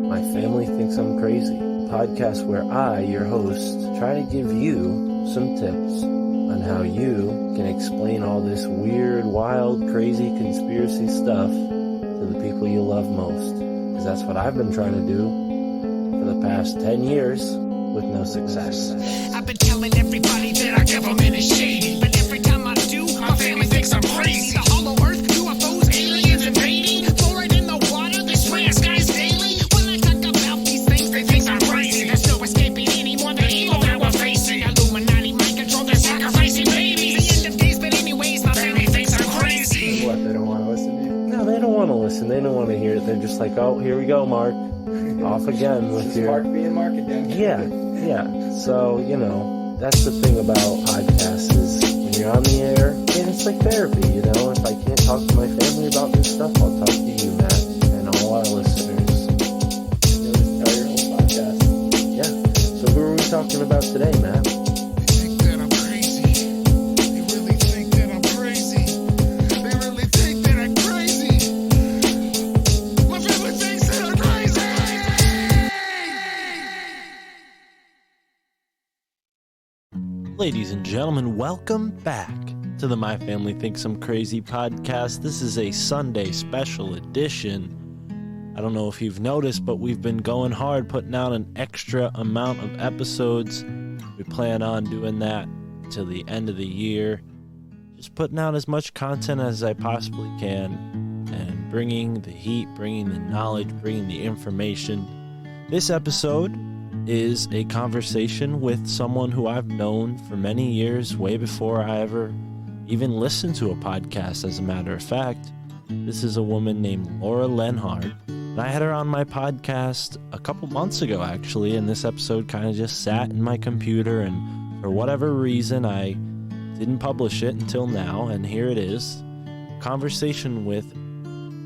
My Family Thinks I'm Crazy, a podcast where I, your host, try to give you some tips on how you can explain all this weird, wild, crazy conspiracy stuff to the people you love most. Because that's what I've been trying to do for the past 10 years with no success. I've been telling everybody that our government is shady, but every time I do, my family thinks I'm crazy. The hollow earth, UFOs, aliens invading, fluoride in the water, they spray our skies daily. When I talk about these things, they think I'm crazy. There's no escaping anymore the evil that we're facing. Illuminati mind control, they're sacrificing babies. The end of days, but anyways, my family thinks I'm crazy. What, they don't want to listen to you? No, they don't want to listen. They don't want to hear it. They're just like, oh, here we go, Mark. Off again with your... Mark being Mark again. Yeah. So, that's the thing about podcasts is when you're on the air, it's like therapy, If I can't talk to my family about this stuff, I'll talk to you, Matt, and all our listeners. You'll just tell your whole podcast. Yeah. So who are we talking about today, Matt? They think that I'm crazy. They really think that I'm crazy. They really think that I'm crazy. My family thinks that I'm crazy. Ladies and gentlemen, welcome back to the My Family Thinks I'm Crazy podcast. This is a Sunday special edition. I don't know if you've noticed, but we've been going hard, putting out an extra amount of episodes. We plan on doing that till the end of the year. Just putting out as much content as I possibly can and bringing the heat, bringing the knowledge, bringing the information. This episode is a conversation with someone who I've known for many years, way before I ever even listened to a podcast, as a matter of fact. This is a woman named Leonhard, and I had her on my podcast a couple months ago, actually, and this episode kind of just sat in my computer, and for whatever reason, I didn't publish it until now, and here it is. Conversation with,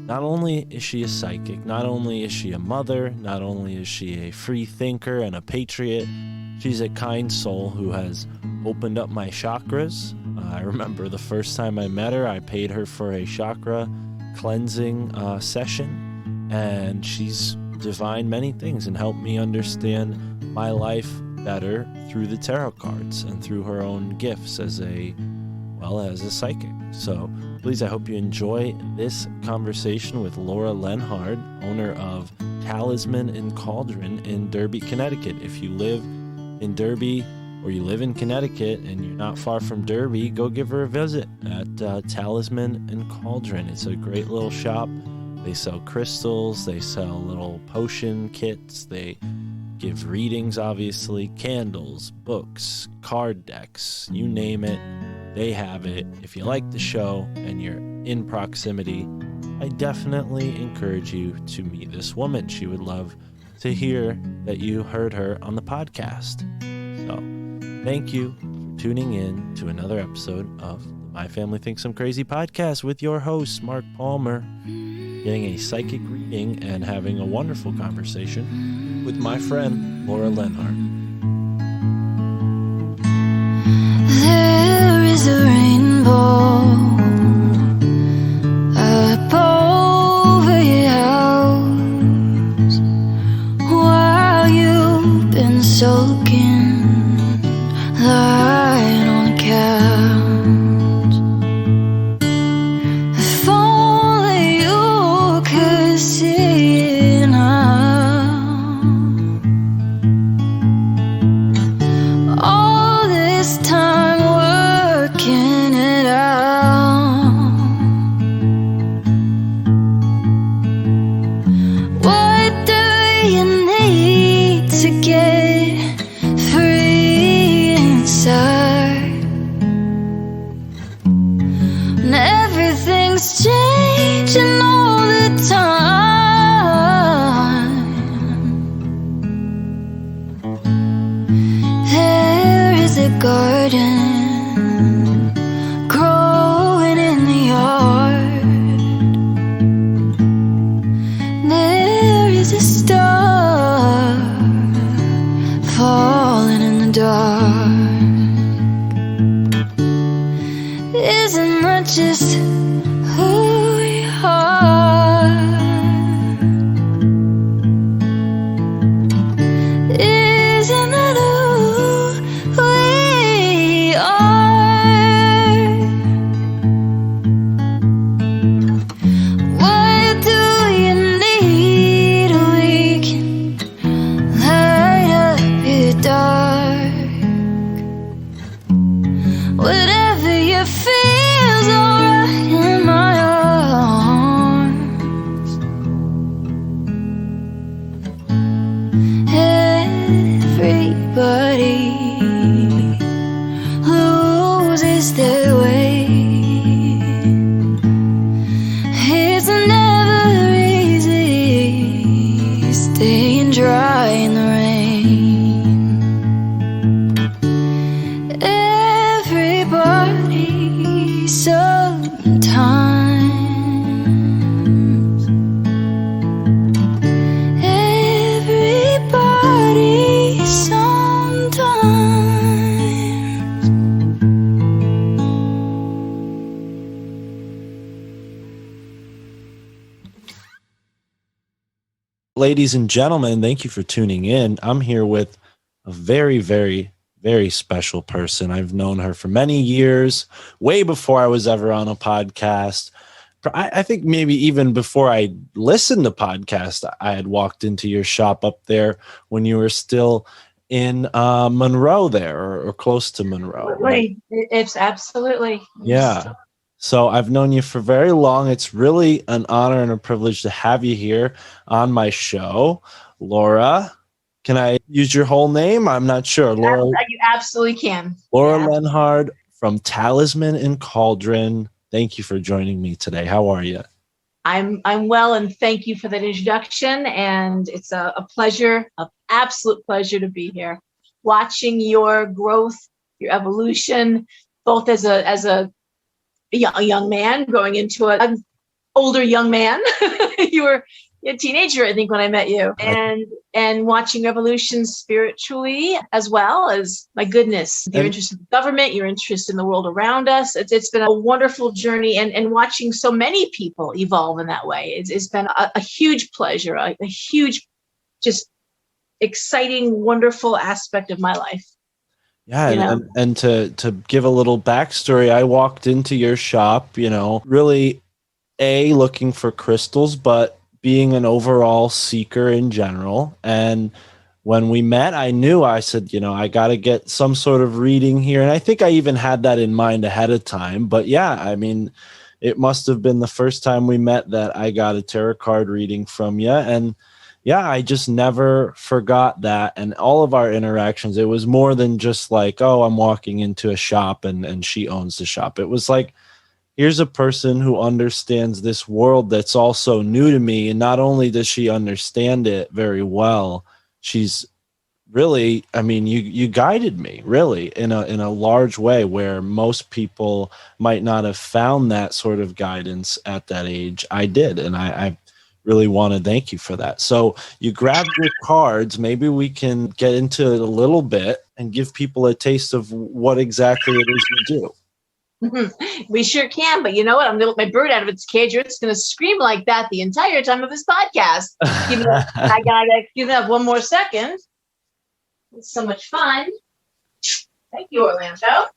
not only is she a psychic, not only is she a mother, not only is she a free thinker and a patriot, she's a kind soul who has opened up my chakras. I remember the first time I met her, I paid her for a chakra cleansing session, and she's divined many things and helped me understand my life better through the tarot cards and through her own gifts as a psychic. So please, I hope you enjoy this conversation with Leonhard, owner of Talisman and Cauldron in Derby, Connecticut. If you live in Derby or you live in Connecticut and you're not far from Derby, go give her a visit at Talisman and Cauldron. It's a great little shop. They sell crystals, they sell little potion kits, they give readings, obviously, candles, books, card decks, you name it. They have it. If you like the show and you're in proximity, I definitely encourage you to meet this woman. She would love to hear that you heard her on the podcast. So, thank you for tuning in to another episode of the My Family Thinks I'm Crazy podcast with your host, Mark Palmer, getting a psychic reading and having a wonderful conversation with my friend, Leonhard. There's a rainbow up over your house while you've been soaking, lying on the couch. If only you could see it now. All this time working it out. What do you need to get staying dry in the rain. Everybody sometimes. Everybody sometimes. Ladies and gentlemen, thank you for tuning in. I'm here with a very, very, very special person. I've known her for many years, way before I was ever on a podcast. I think maybe even before I listened to podcasts, I had walked into your shop up there when you were still in Monroe there, or close to Monroe. Right? It's absolutely. Yeah. So I've known you for very long. It's really an honor and a privilege to have you here on my show. Laura, can I use your whole name? I'm not sure. Laura, You absolutely can. Laura Lenhard from Talisman and Cauldron. Thank you for joining me today. How are you? I'm well, and thank you for that introduction. And it's a pleasure, an absolute pleasure to be here, watching your growth, your evolution, both as a young man growing into an older young man. You were a teenager, I think, when I met you, and watching evolution spiritually, as well as, my goodness, your interest in the government, your interest in the world around us. It's been a wonderful journey, and watching so many people evolve in that way. It's been a huge pleasure, a huge, just exciting, wonderful aspect of my life. Yeah, and to give a little backstory, I walked into your shop, really looking for crystals, but being an overall seeker in general. And when we met, I said, I got to get some sort of reading here. And I think I even had that in mind ahead of time. But yeah, I mean, it must have been the first time we met that I got a tarot card reading from you. And yeah, I just never forgot that. And all of our interactions, it was more than just like, oh, I'm walking into a shop and she owns the shop. It was like, here's a person who understands this world that's also new to me. And not only does she understand it very well, she's really, you guided me really in a large way where most people might not have found that sort of guidance at that age. I did. And I really want to thank you for that. So you grabbed your cards. Maybe we can get into it a little bit and give people a taste of what exactly it is you do. We sure can, but you know what? I'm going to let my bird out of its cage, or it's going to scream like that the entire time of this podcast. I got to give that one more second. It's so much fun. Thank you, Orlando.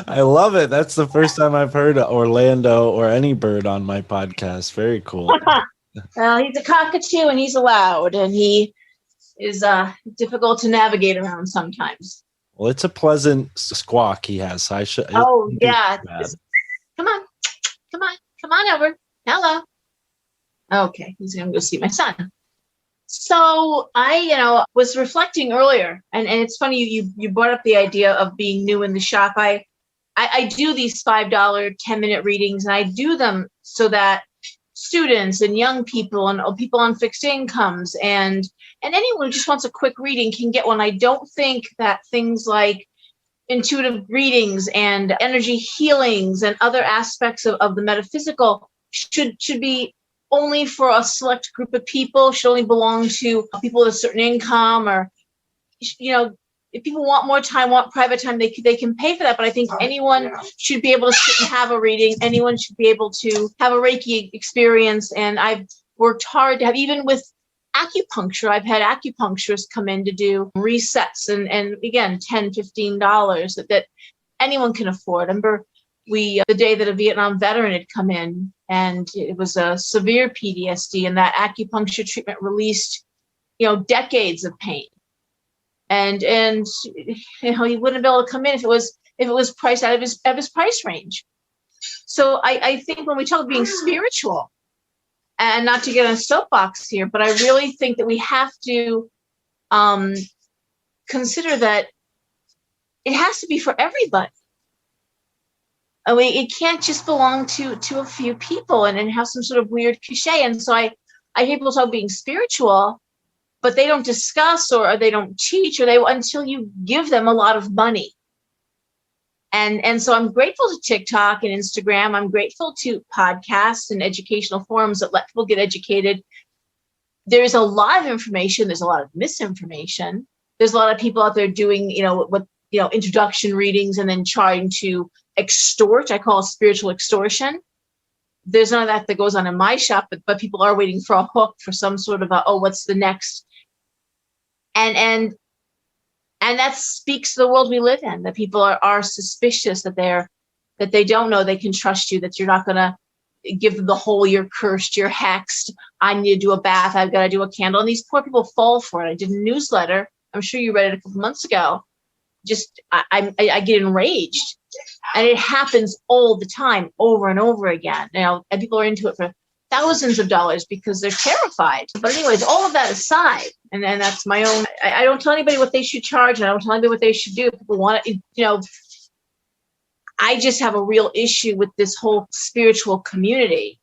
I love it. That's the first time I've heard Orlando or any bird on my podcast. Very cool. Well, he's a cockatoo and he's loud, and he is difficult to navigate around sometimes. Well, it's a pleasant squawk he has. So Yeah. Come on over. Hello. Okay, he's going to go see my son. So I, was reflecting earlier, and it's funny you brought up the idea of being new in the shop. I do these $5 10-minute readings, and I do them so that students and young people and people on fixed incomes and anyone who just wants a quick reading can get one. I don't think that things like intuitive readings and energy healings and other aspects of the metaphysical should be only for a select group of people, should only belong to people with a certain income, or, if people want more time, want private time, they can pay for that. But I think anyone should be able to sit and have a reading. Anyone should be able to have a Reiki experience. And I've worked hard to have, even with acupuncture, I've had acupuncturists come in to do resets and again, $10, $15 that anyone can afford. I remember the day that a Vietnam veteran had come in, and it was a severe PTSD, and that acupuncture treatment released, decades of pain. And he wouldn't be able to come in if it was priced out of his price range. So I think when we talk about being spiritual, and not to get on a soapbox here, but I really think that we have to consider that it has to be for everybody. I mean, it can't just belong to a few people and have some sort of weird cliche. And so I hear people talk being spiritual, but they don't discuss or they don't teach until you give them a lot of money. And so I'm grateful to TikTok and Instagram. I'm grateful to podcasts and educational forums that let people get educated. There's a lot of information. There's a lot of misinformation. There's a lot of people out there doing, introduction readings and then trying to extort. I call it spiritual extortion. There's none of that goes on in my shop, but people are waiting for a hook for some sort of what's the next? And that speaks to the world we live in, that people are suspicious, that they don't know they can trust you, that you're not going to give them the whole, you're cursed, you're hexed, I need to do a bath, I've got to do a candle. And these poor people fall for it. I did a newsletter. I'm sure you read it a couple months ago. Just, I get enraged. And it happens all the time, over and over again. And people are into it for thousands of dollars because they're terrified. But anyways, all of that aside, and then that's my own, I don't tell anybody what they should charge, and I don't tell anybody what they should do. People want it, I just have a real issue with this whole spiritual community.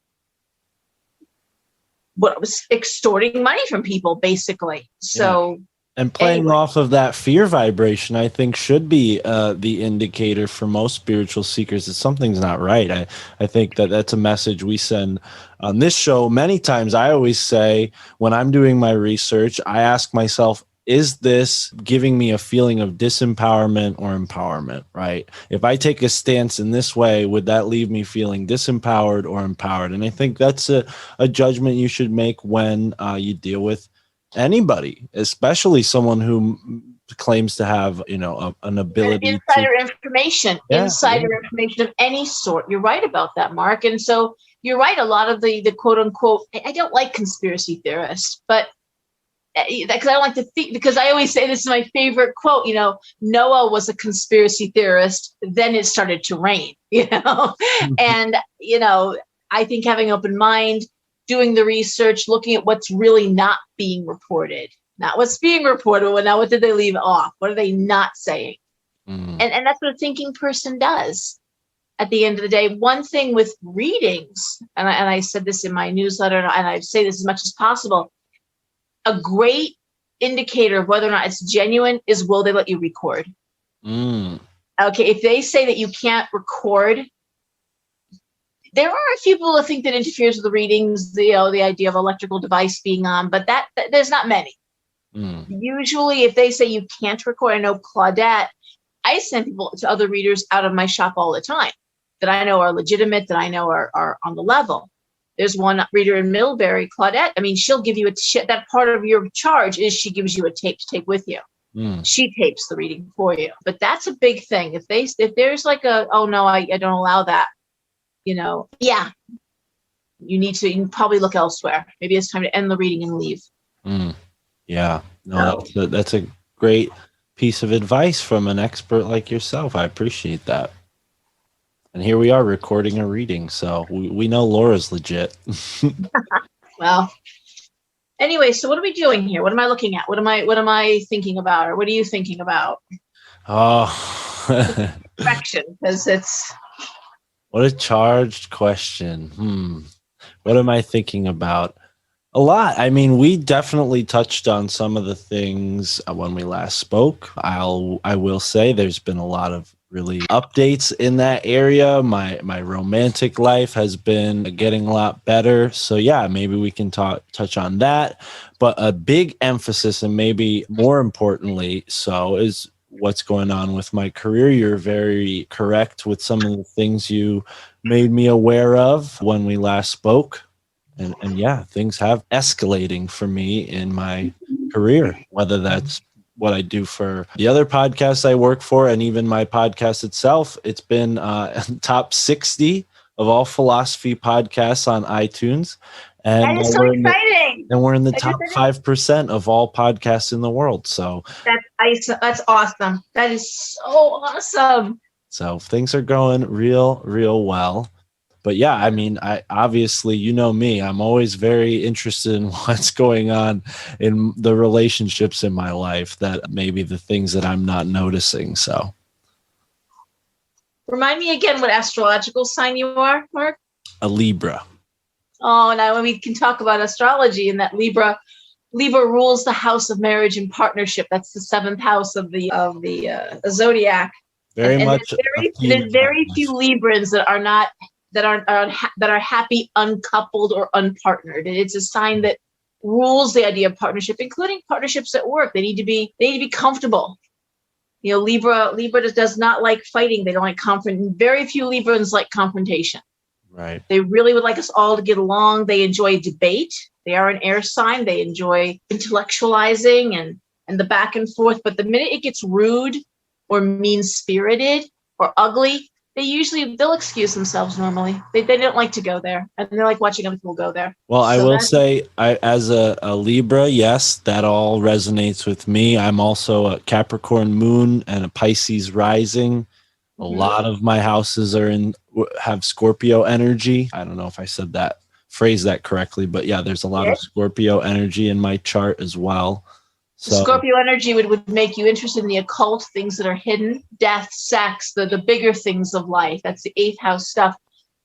What was extorting money from people, basically. So. Yeah. And playing off of that fear vibration, I think, should be the indicator for most spiritual seekers that something's not right. I think that's a message we send on this show many times. I always say when I'm doing my research, I ask myself, is this giving me a feeling of disempowerment or empowerment, right? If I take a stance in this way, would that leave me feeling disempowered or empowered? And I think that's a judgment you should make when you deal with anybody, especially someone who claims to have, an ability insider information of any sort. You're right about that, Mark. And so you're right. A lot of the quote unquote, I don't like conspiracy theorists, but because I don't like to think, because I always say, this is my favorite quote, Noah was a conspiracy theorist, then it started to rain, and, I think having an open mind, doing the research, looking at what's really not being reported, not what's being reported, but now what did they leave off? What are they not saying? And that's what a thinking person does. At the end of the day, one thing with readings, and I said this in my newsletter, and I say this as much as possible, a great indicator of whether or not it's genuine is, will they let you record? Okay, if they say that you can't record, there are a few people that think that interferes with the readings, the idea of electrical device being on, but that there's not many. Usually, if they say you can't record, I know Claudette, I send people to other readers out of my shop all the time that I know are legitimate, that I know are on the level. There's one reader in Millbury, Claudette. I mean, she'll give you that part of your charge is she gives you a tape to take with you. She tapes the reading for you. But that's a big thing. If there's like oh no, I don't allow that. Yeah, you can probably look elsewhere. Maybe it's time to end the reading and leave. Yeah, no, that's a great piece of advice from an expert like yourself. I appreciate that. And here we are recording a reading, so we know Laura's legit. Well, anyway, so what are we doing here? What am I looking at? What am I thinking about, or what are you thinking about? Oh, Correction, because it's. What a charged question. What am I thinking about? A lot. I mean, we definitely touched on some of the things when we last spoke. I will say there's been a lot of really updates in that area. My romantic life has been getting a lot better. So yeah, maybe we can touch on that. But a big emphasis, and maybe more importantly so, is what's going on with my career. You're very correct with some of the things you made me aware of when we last spoke. And yeah, things have escalating for me in my career, whether that's what I do for the other podcasts I work for, and even my podcast itself. It's been top 60 of all philosophy podcasts on iTunes. And that is so exciting. We're in the top 5% of all podcasts in the world. So that's awesome. That is so awesome. So things are going real well. But yeah, I mean, I obviously, me, I'm always very interested in what's going on in the relationships in my life, that maybe the things that I'm not noticing. So. Remind me again what astrological sign you are, Mark? A Libra. Oh, now we can talk about astrology and that Libra rules the house of marriage and partnership. That's the seventh house of the zodiac. Very and much. There's very few Librans that are happy uncoupled or unpartnered. It's a sign that rules the idea of partnership, including partnerships at work. They need to be comfortable. You know, Libra does not like fighting. They don't like confrontation. Very few Librans like confrontation. Right. They really would like us all to get along. They enjoy debate. They are an air sign. They enjoy intellectualizing and the back and forth. But the minute it gets rude or mean-spirited or ugly, they'll excuse themselves normally. They don't like to go there. And they're like watching other people go there. Well, I will say, as a Libra, yes, that all resonates with me. I'm also a Capricorn moon and a Pisces rising. A lot of my houses have Scorpio energy. I don't know if I phrased that correctly, but yeah, there's a lot of Scorpio energy in my chart as well. So Scorpio energy would make you interested in the occult, things that are hidden, death, sex, the bigger things of life. That's the 8th house stuff.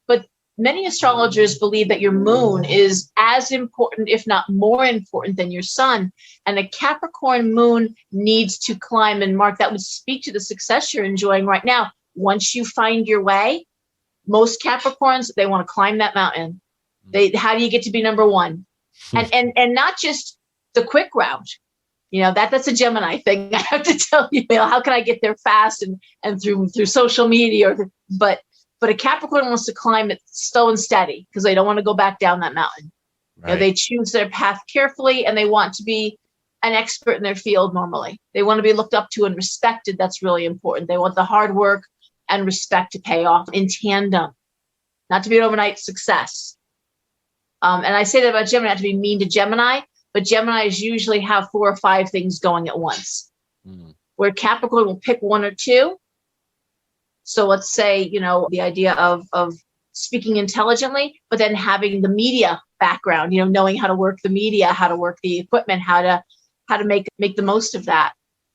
But many astrologers believe that your moon is as important, if not more important, than your sun. And a Capricorn moon needs to climb, and Mark, that would speak to the success you're enjoying right now. Once you find your way, most Capricorns, they want to climb that mountain. How do you get to be number one? And not just the quick route. You know, that's a Gemini thing. I have to tell you, how can I get there fast and through social media? But a Capricorn wants to climb it slow and steady because they don't want to go back down that mountain. Right. You know, they choose their path carefully, and they want to be an expert in their field normally. They want to be looked up to and respected. That's really important. They want the hard work and respect to pay off in tandem, not to be an overnight success. And I say that about Gemini, not to be mean to Gemini, but Geminis usually have 4 or 5 things going at once, where Capricorn will pick 1 or 2. So let's say, the idea of speaking intelligently, but then having the media background, knowing how to work the media, how to work the equipment, how to make the most of that.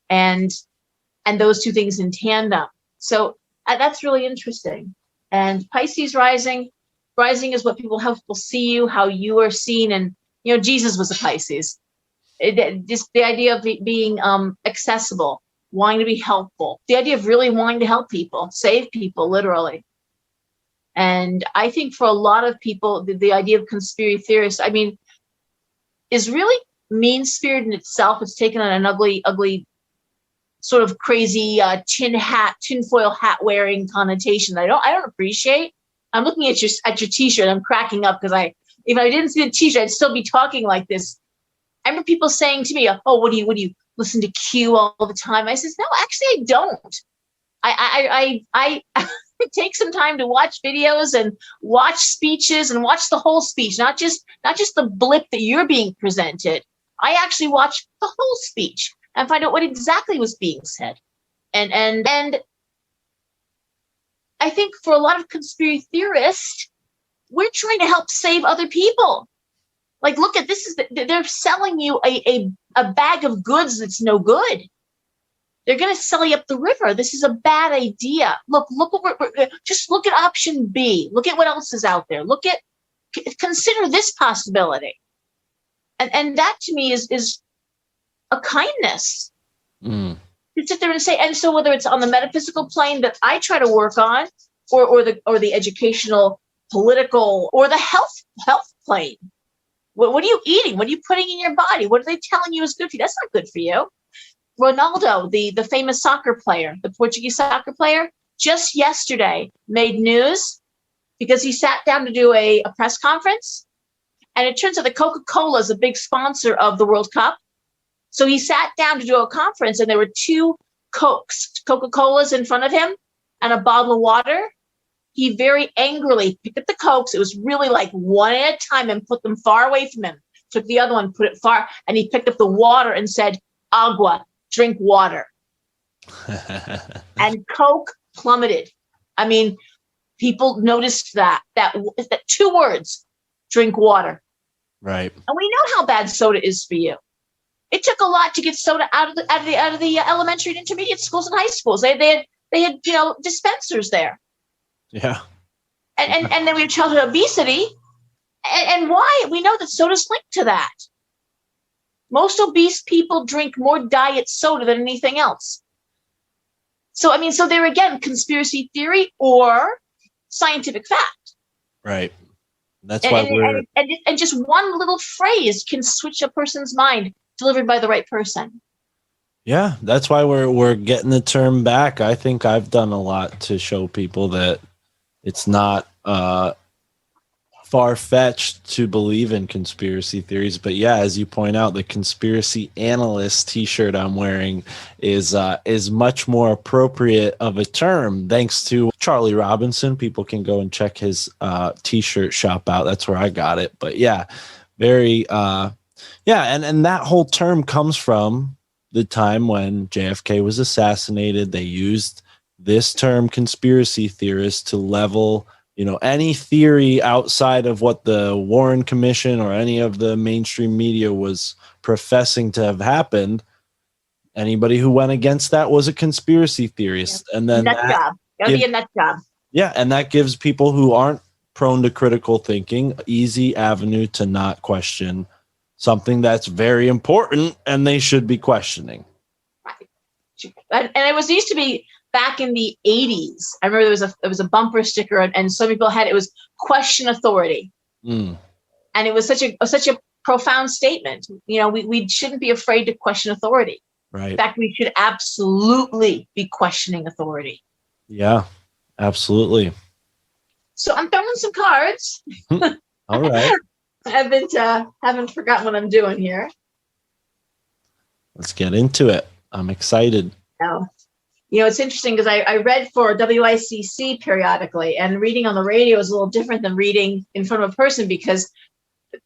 And those 2 things in tandem. So that's really interesting. And Pisces rising is what people see you, how you are seen. And, Jesus was a Pisces. Just the idea of being accessible, wanting to be helpful, the idea of really wanting to help people, save people, literally. And I think for a lot of people, the idea of conspiracy theorists, is really mean-spirited in itself. It's taken on an ugly sort of crazy tinfoil hat wearing connotation that I don't appreciate. I'm looking at your t-shirt. I'm cracking up because if I didn't see the t-shirt, I'd still be talking like this. I remember people saying to me, "Oh, what do you listen to Q all the time?" I says, "No, actually, I don't. I take some time to watch videos and watch speeches and watch the whole speech, not just the blip that you're being presented. I actually watch the whole speech and find out what exactly was being said. And I think for a lot of conspiracy theorists, we're trying to help save other people. Like, look at this, they're selling you a bag of goods that's no good. They're going to sell you up the river. This is a bad idea. Look what just look at option B. Look at what else is out there. Consider this possibility. And that to me is a kindness. To sit there and say, and so whether it's on the metaphysical plane that I try to work on, or the educational, political, or the health plane. What are you eating? What are you putting in your body? What are they telling you is good for you? That's not good for you. Ronaldo, the famous soccer player, the Portuguese soccer player, just yesterday made news because he sat down to do a press conference. And it turns out that Coca-Cola is a big sponsor of the World Cup. So he sat down to do a conference, and there were 2 Coca-Colas in front of him and a bottle of water. He very angrily picked up the Cokes. It was really like one at a time and put them far away from him. Took the other one, put it far, and he picked up the water and said, "Agua, drink water." And Coke plummeted. People noticed that 2 words, drink water. Right. And we know how bad soda is for you. It took a lot to get soda out of the elementary and intermediate schools and high schools. They they had, dispensers there. Yeah. And then we have childhood obesity. And why? We know that soda's linked to that. Most obese people drink more diet soda than anything else. So, so there again, conspiracy theory or scientific fact. Right. That's why and just one little phrase can switch a person's mind, delivered by the right person. Yeah, that's why we're getting the term back. I think I've done a lot to show people that it's not far-fetched to believe in conspiracy theories. But yeah, as you point out, the conspiracy analyst t-shirt I'm wearing is much more appropriate of a term thanks to Charlie Robinson. People can go and check his t-shirt shop out. That's where I got it. But yeah, very and that whole term comes from the time when JFK was assassinated. They used this term conspiracy theorist to level any theory outside of what the Warren Commission or any of the mainstream media was professing to have happened. Anybody who went against that was a conspiracy theorist. Yeah. And then nut job. Gotta be a nut job. Yeah, and that gives people who aren't prone to critical thinking easy avenue to not question something that's very important and they should be questioning. Right. And it used to be back in the 80s. I remember there was a bumper sticker, and some people had it was question authority. And it was such a profound statement. We shouldn't be afraid to question authority. Right. In fact, we should absolutely be questioning authority. Yeah, absolutely. So I'm throwing some cards. All right. I haven't forgotten what I'm doing here. Let's get into it. I'm excited. Oh. It's interesting because I read for WICC periodically, and reading on the radio is a little different than reading in front of a person because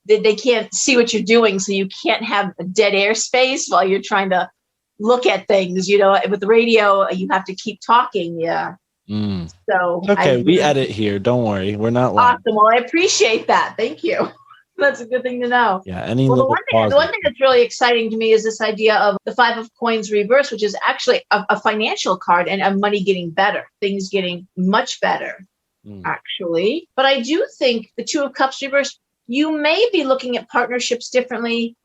they can't see what you're doing. So you can't have a dead air space while you're trying to look at things. With the radio, you have to keep talking. Yeah. So okay, we edit here. Don't worry. We're not lying. Awesome. Well, I appreciate that. Thank you. That's a good thing to know. Yeah. The one thing that's really exciting to me is this idea of the Five of Coins reverse, which is actually a financial card and a money getting better, things getting much better, actually. But I do think the Two of Cups reverse, you may be looking at partnerships differently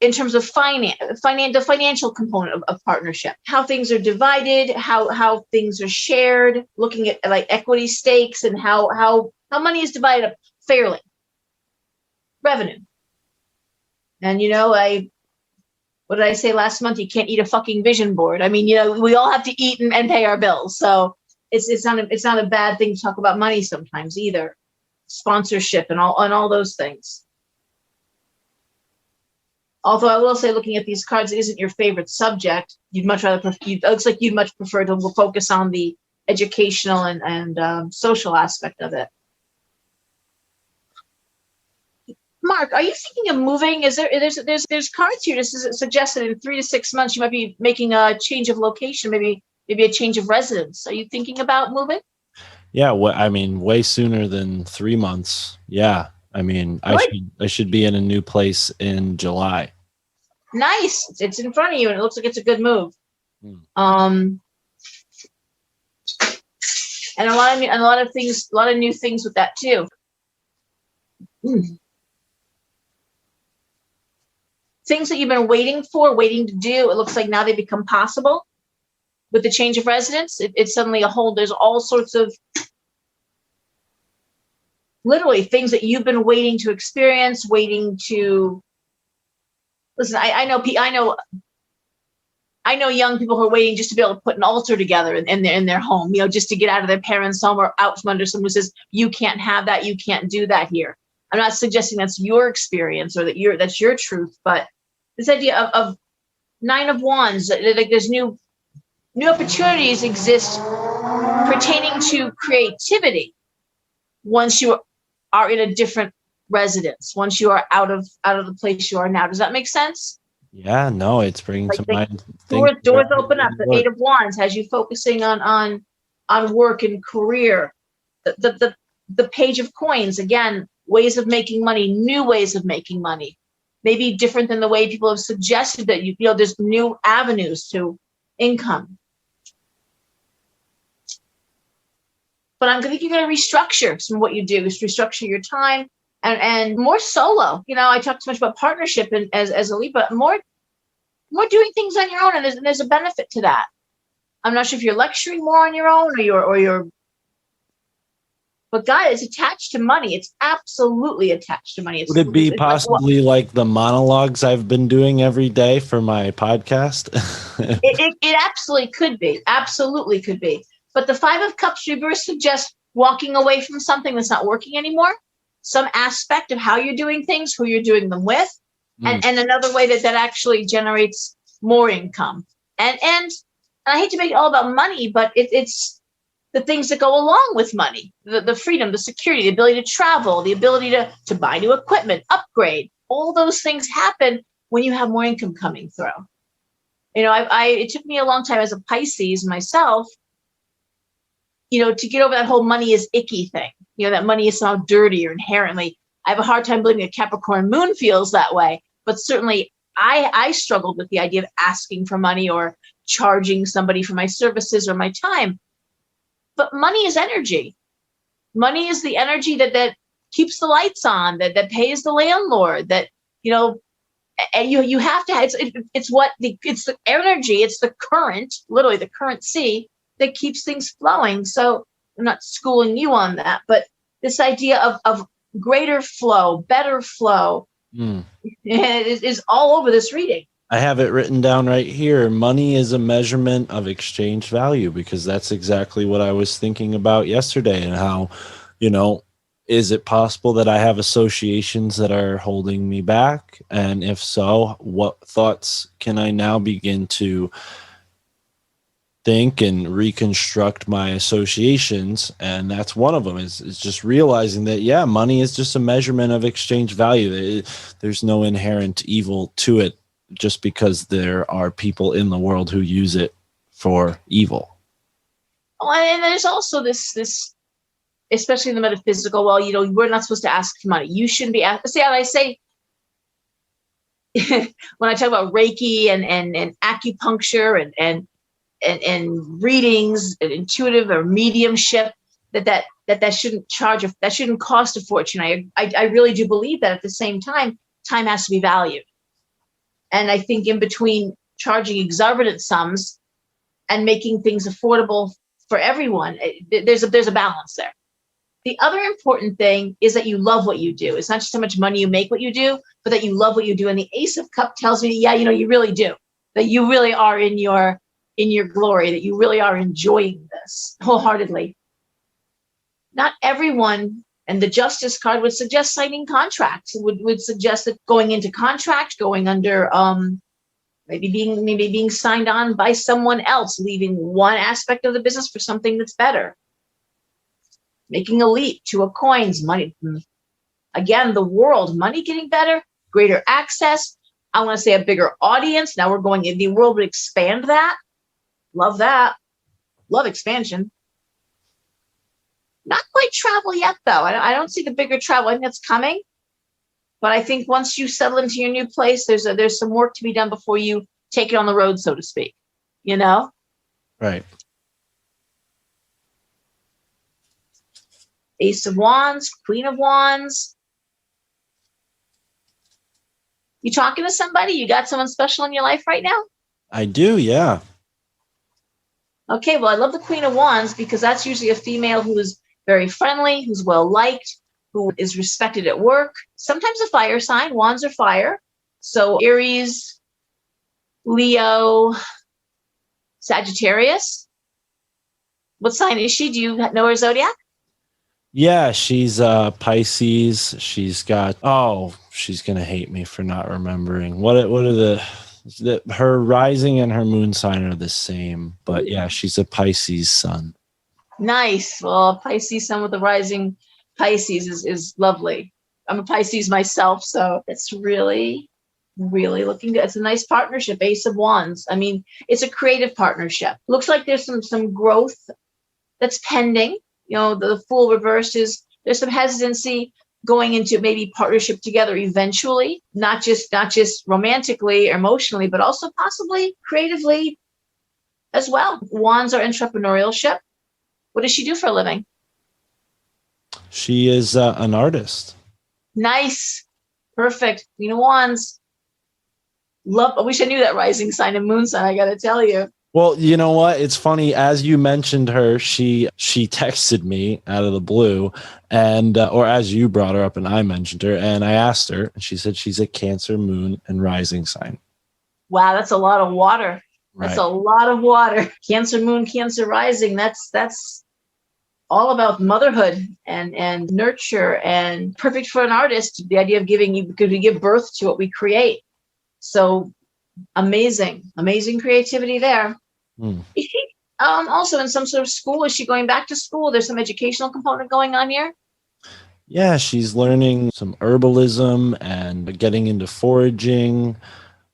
in terms of the financial component of partnership, how things are divided, how things are shared, looking at like equity stakes and how money is divided up fairly. Revenue. And what did I say last month? You can't eat a fucking vision board. We all have to eat and pay our bills. So it's not a bad thing to talk about money sometimes either. Sponsorship and all those things. Although I will say, looking at these cards, it isn't your favorite subject. You'd much rather it looks like you'd much prefer to focus on the educational and social aspect of it. Mark, are you thinking of moving? There's cards here that suggest that in 3 to 6 months you might be making a change of location, maybe a change of residence. Are you thinking about moving? Yeah, way sooner than 3 months. Yeah, I should be in a new place in July. Nice. It's in front of you, and it looks like it's a good move. And a lot of new things with that too. Things that you've been waiting to do, it looks like now they become possible with the change of residence. It's suddenly there's all sorts of literally things that you've been waiting to experience, waiting to listen. I know young people who are waiting just to be able to put an altar together in their home, just to get out of their parents' home or out from under someone who says, you can't have that, you can't do that here. I'm not suggesting that's your experience or that's your truth, but this idea of Nine of Wands, like there's new opportunities exist pertaining to creativity once you are in a different residence, once you are out of the place you are now. Does that make sense? Yeah, no, it's bringing to mind. Doors open up. The Eight of Wands has you focusing on work and career. The Page of Coins, again, ways of making money, new ways of making money. Maybe different than the way people have suggested that there's new avenues to income. But I think you're going to restructure some of what you do, is restructure your time and more solo. I talk too much about partnership and as a lead, but more doing things on your own. And there's a benefit to that. I'm not sure if you're lecturing more on your own or you're, but God, it's attached to money. It's absolutely attached to money. Would it be possibly like the monologues I've been doing every day for my podcast? It absolutely could be. Absolutely could be. But the Five of Cups reverse suggests walking away from something that's not working anymore. Some aspect of how you're doing things, who you're doing them with, and another way that actually generates more income. And I hate to make it all about money, but it's the things that go along with money, the freedom, the security, the ability to travel, the ability to buy new equipment, upgrade. All those things happen when you have more income coming through. It took me a long time as a Pisces myself, to get over that whole money is icky thing, that money is somehow dirty or inherently. I have a hard time believing a Capricorn moon feels that way, but certainly I struggled with the idea of asking for money or charging somebody for my services or my time. But money is energy. Money is the energy that keeps the lights on, that pays the landlord, that, and you have to, it's the energy, it's the current, literally the currency that keeps things flowing. So I'm not schooling you on that, but this idea of greater flow, better flow is all over this reading. I have it written down right here. Money is a measurement of exchange value, because that's exactly what I was thinking about yesterday, and how, is it possible that I have associations that are holding me back? And if so, what thoughts can I now begin to think and reconstruct my associations? And that's one of them, is just realizing that, money is just a measurement of exchange value. There's no inherent evil to it, just because there are people in the world who use it for evil. Oh, and there's also this, especially in the metaphysical, we're not supposed to ask for money. You shouldn't be asked. See, I say, when I talk about Reiki and acupuncture and readings and intuitive or mediumship, that shouldn't that shouldn't cost a fortune. I really do believe that. At the same time has to be valued. And I think in between charging exorbitant sums and making things affordable for everyone, there's a balance there. The other important thing is that you love what you do. It's not just how much money you make what you do, but that you love what you do. And the Ace of Cups tells me, you really do, that you really are in your glory, that you really are enjoying this wholeheartedly. Not everyone. And the Justice card would suggest signing contracts. It would suggest that going into contract, going under, maybe being signed on by someone else, leaving one aspect of the business for something that's better. Making a leap to a coins, money. Again, the world, money getting better, greater access. I want to say a bigger audience. Now we're going in, the world would expand that. Love that. Love expansion. Not quite travel yet, though. I don't see the bigger travel. I think that's coming. But I think once you settle into your new place, there's some work to be done before you take it on the road, so to speak. Right. Ace of Wands, Queen of Wands. You talking to somebody? You got someone special in your life right now? I do, yeah. Okay, well, I love the Queen of Wands because that's usually a female who is very friendly, who's well-liked, who is respected at work. Sometimes a fire sign. Wands are fire. So Aries, Leo, Sagittarius. What sign is she? Do you know her zodiac? Yeah, she's Pisces. She's got, she's going to hate me for not remembering. What are her rising and her moon sign are the same. But yeah, she's a Pisces sun. Nice. Well, Pisces sun with the rising Pisces is lovely. I'm a Pisces myself, so it's really, really looking good. It's a nice partnership. Ace of Wands. I mean, it's a creative partnership. Looks like there's some growth that's pending. The Fool reversed there's some hesitancy going into maybe partnership together eventually, not just romantically or emotionally, but also possibly creatively as well. Wands are entrepreneurship. What does she do for a living? She is an artist. Nice. Perfect. Queen of Wands. Love. I wish I knew that rising sign and moon sign. I got to tell you. Well, you know what? It's funny. As you mentioned her, she texted me out of the blue, and or as you brought her up, and I mentioned her, and I asked her, and she said she's a Cancer moon and rising sign. Wow, that's a lot of water. That's Right. a lot of water. Cancer moon, Cancer rising. That's all about motherhood and nurture, and perfect for an artist. The idea of giving, because we give birth to what we create. So amazing creativity there. Is she also in some sort of school? Is she going back to school? There's some educational component going on here. Yeah, she's learning some herbalism and getting into foraging,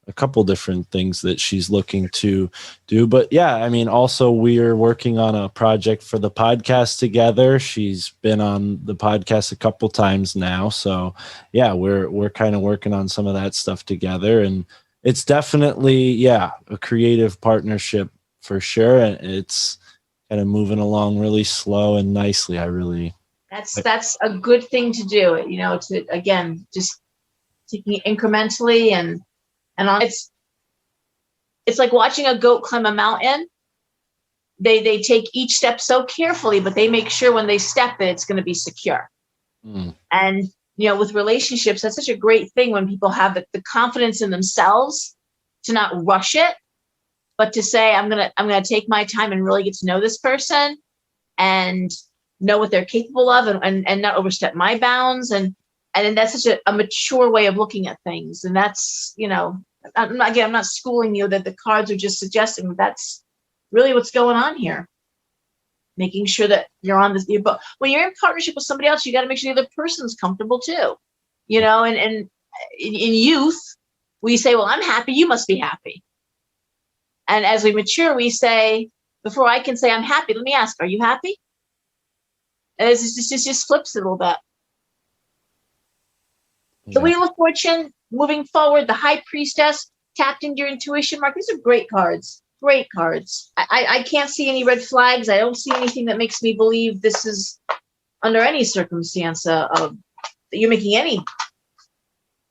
a couple different things that she's looking to do. But yeah, I mean, also we're working on a project for the podcast together. She's been on the podcast a couple times now. So yeah, we're kind of working on some of that stuff together. And it's definitely, yeah, a creative partnership for sure. And it's kind of moving along really slow and nicely. That's a good thing to do. To again, just taking it incrementally and on. It's like watching a goat climb a mountain. They take each step so carefully, but they make sure when they step that it's going to be secure. And with relationships, that's such a great thing when people have the confidence in themselves to not rush it, but to say, I'm gonna take my time and really get to know this person and know what they're capable of, and not overstep my bounds. And then that's such a mature way of looking at things. And that's, I'm not schooling you that the cards are just suggesting, but that's really what's going on here. Making sure that you're on this, but when you're in partnership with somebody else, you got to make sure the other person's comfortable too. And in youth, we say, well, I'm happy, you must be happy. And as we mature, we say, before I can say I'm happy, let me ask, are you happy? And it just flips it a little bit. The Wheel of Fortune, moving forward, the High Priestess, tapped into your intuition, Mark. These are great cards. Great cards. I can't see any red flags. I don't see anything that makes me believe this is under any circumstance of that you're making any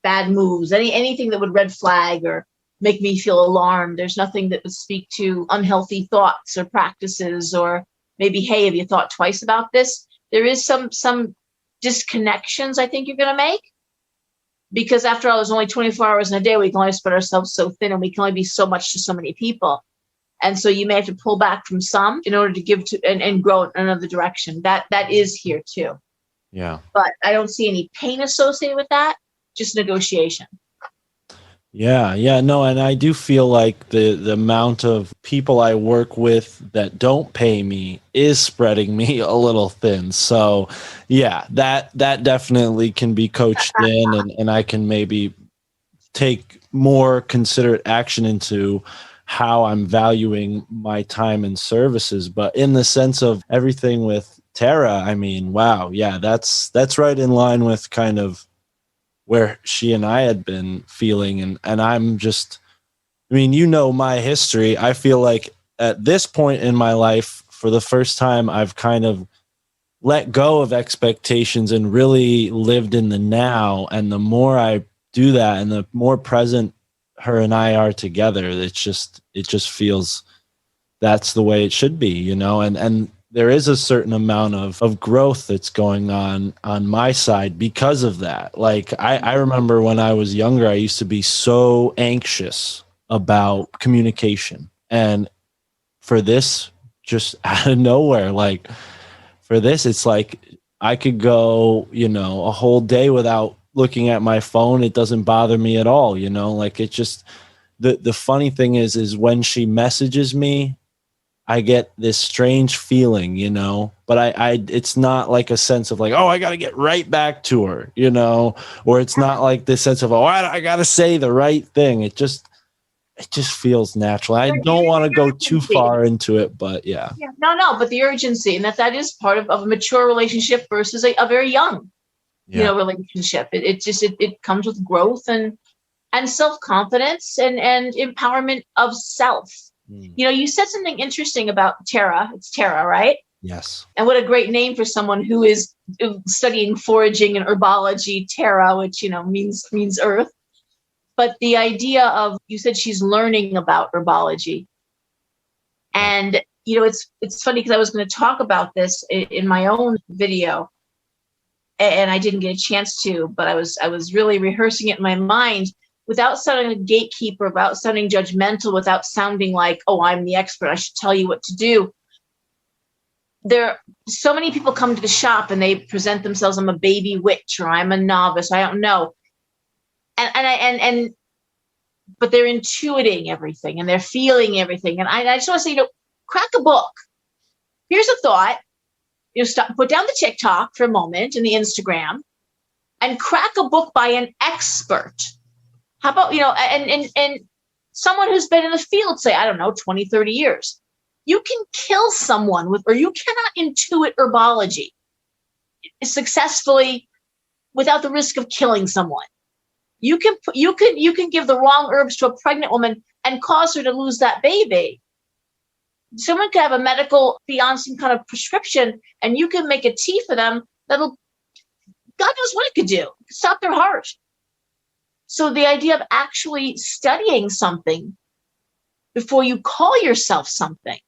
bad moves, anything that would red flag or make me feel alarmed. There's nothing that would speak to unhealthy thoughts or practices, or maybe, hey, have you thought twice about this? There is some disconnections I think you're going to make, because after all, there's only 24 hours in a day. We can only spread ourselves so thin, and we can only be so much to so many people. And so you may have to pull back from some in order to give to and grow in another direction. That is here too. Yeah. But I don't see any pain associated with that, just negotiation. Yeah, no, and I do feel like the amount of people I work with that don't pay me is spreading me a little thin. So yeah, that definitely can be coached in, and I can maybe take more considerate action into how I'm valuing my time and services. But in the sense of everything with Tara, I mean, wow, yeah, that's right in line with kind of where she and I had been feeling. And I'm just, I mean, my history. I feel like at this point in my life, for the first time, I've kind of let go of expectations and really lived in the now. And the more I do that, and the more present her and I are together, it just feels that's the way it should be, and there is a certain amount of growth that's going on my side because of that. Like I remember when I was younger, I used to be so anxious about communication, and for this, just out of nowhere, like for this, it's like I could go, a whole day without looking at my phone. It doesn't bother me at all, like it just, the funny thing is when she messages me, I get this strange feeling, but I it's not like a sense of like, oh, I got to get right back to her, or it's not like this sense of, oh, I got to say the right thing. It just feels natural. I don't want to go too far into it, but yeah. No, but the urgency, and that is part of a mature relationship versus a very young, relationship. It comes with growth and self-confidence and empowerment of self. You said something interesting about Tara. It's Tara, right? Yes. And what a great name for someone who is studying foraging and herbology, Terra, which, means earth. But the idea of, you said she's learning about herbology. And, it's funny because I was going to talk about this in my own video, and I didn't get a chance to, but I was really rehearsing it in my mind without sounding a gatekeeper, without sounding judgmental, without sounding like, oh, I'm the expert, I should tell you what to do. So many people come to the shop and they present themselves, I'm a baby witch, or I'm a novice, I don't know. But they're intuiting everything and they're feeling everything. And I just want to say, crack a book. Here's a thought. Put down the TikTok for a moment and the Instagram and crack a book by an expert. How about, and someone who's been in the field, say, I don't know, 20, 30 years. You can kill someone or you cannot intuit herbology successfully without the risk of killing someone. You can give the wrong herbs to a pregnant woman and cause her to lose that baby. Someone could have a medical beyond some kind of prescription, and you can make a tea for them that'll, God knows what it could do. It could stop their heart. So the idea of actually studying something before you call yourself something,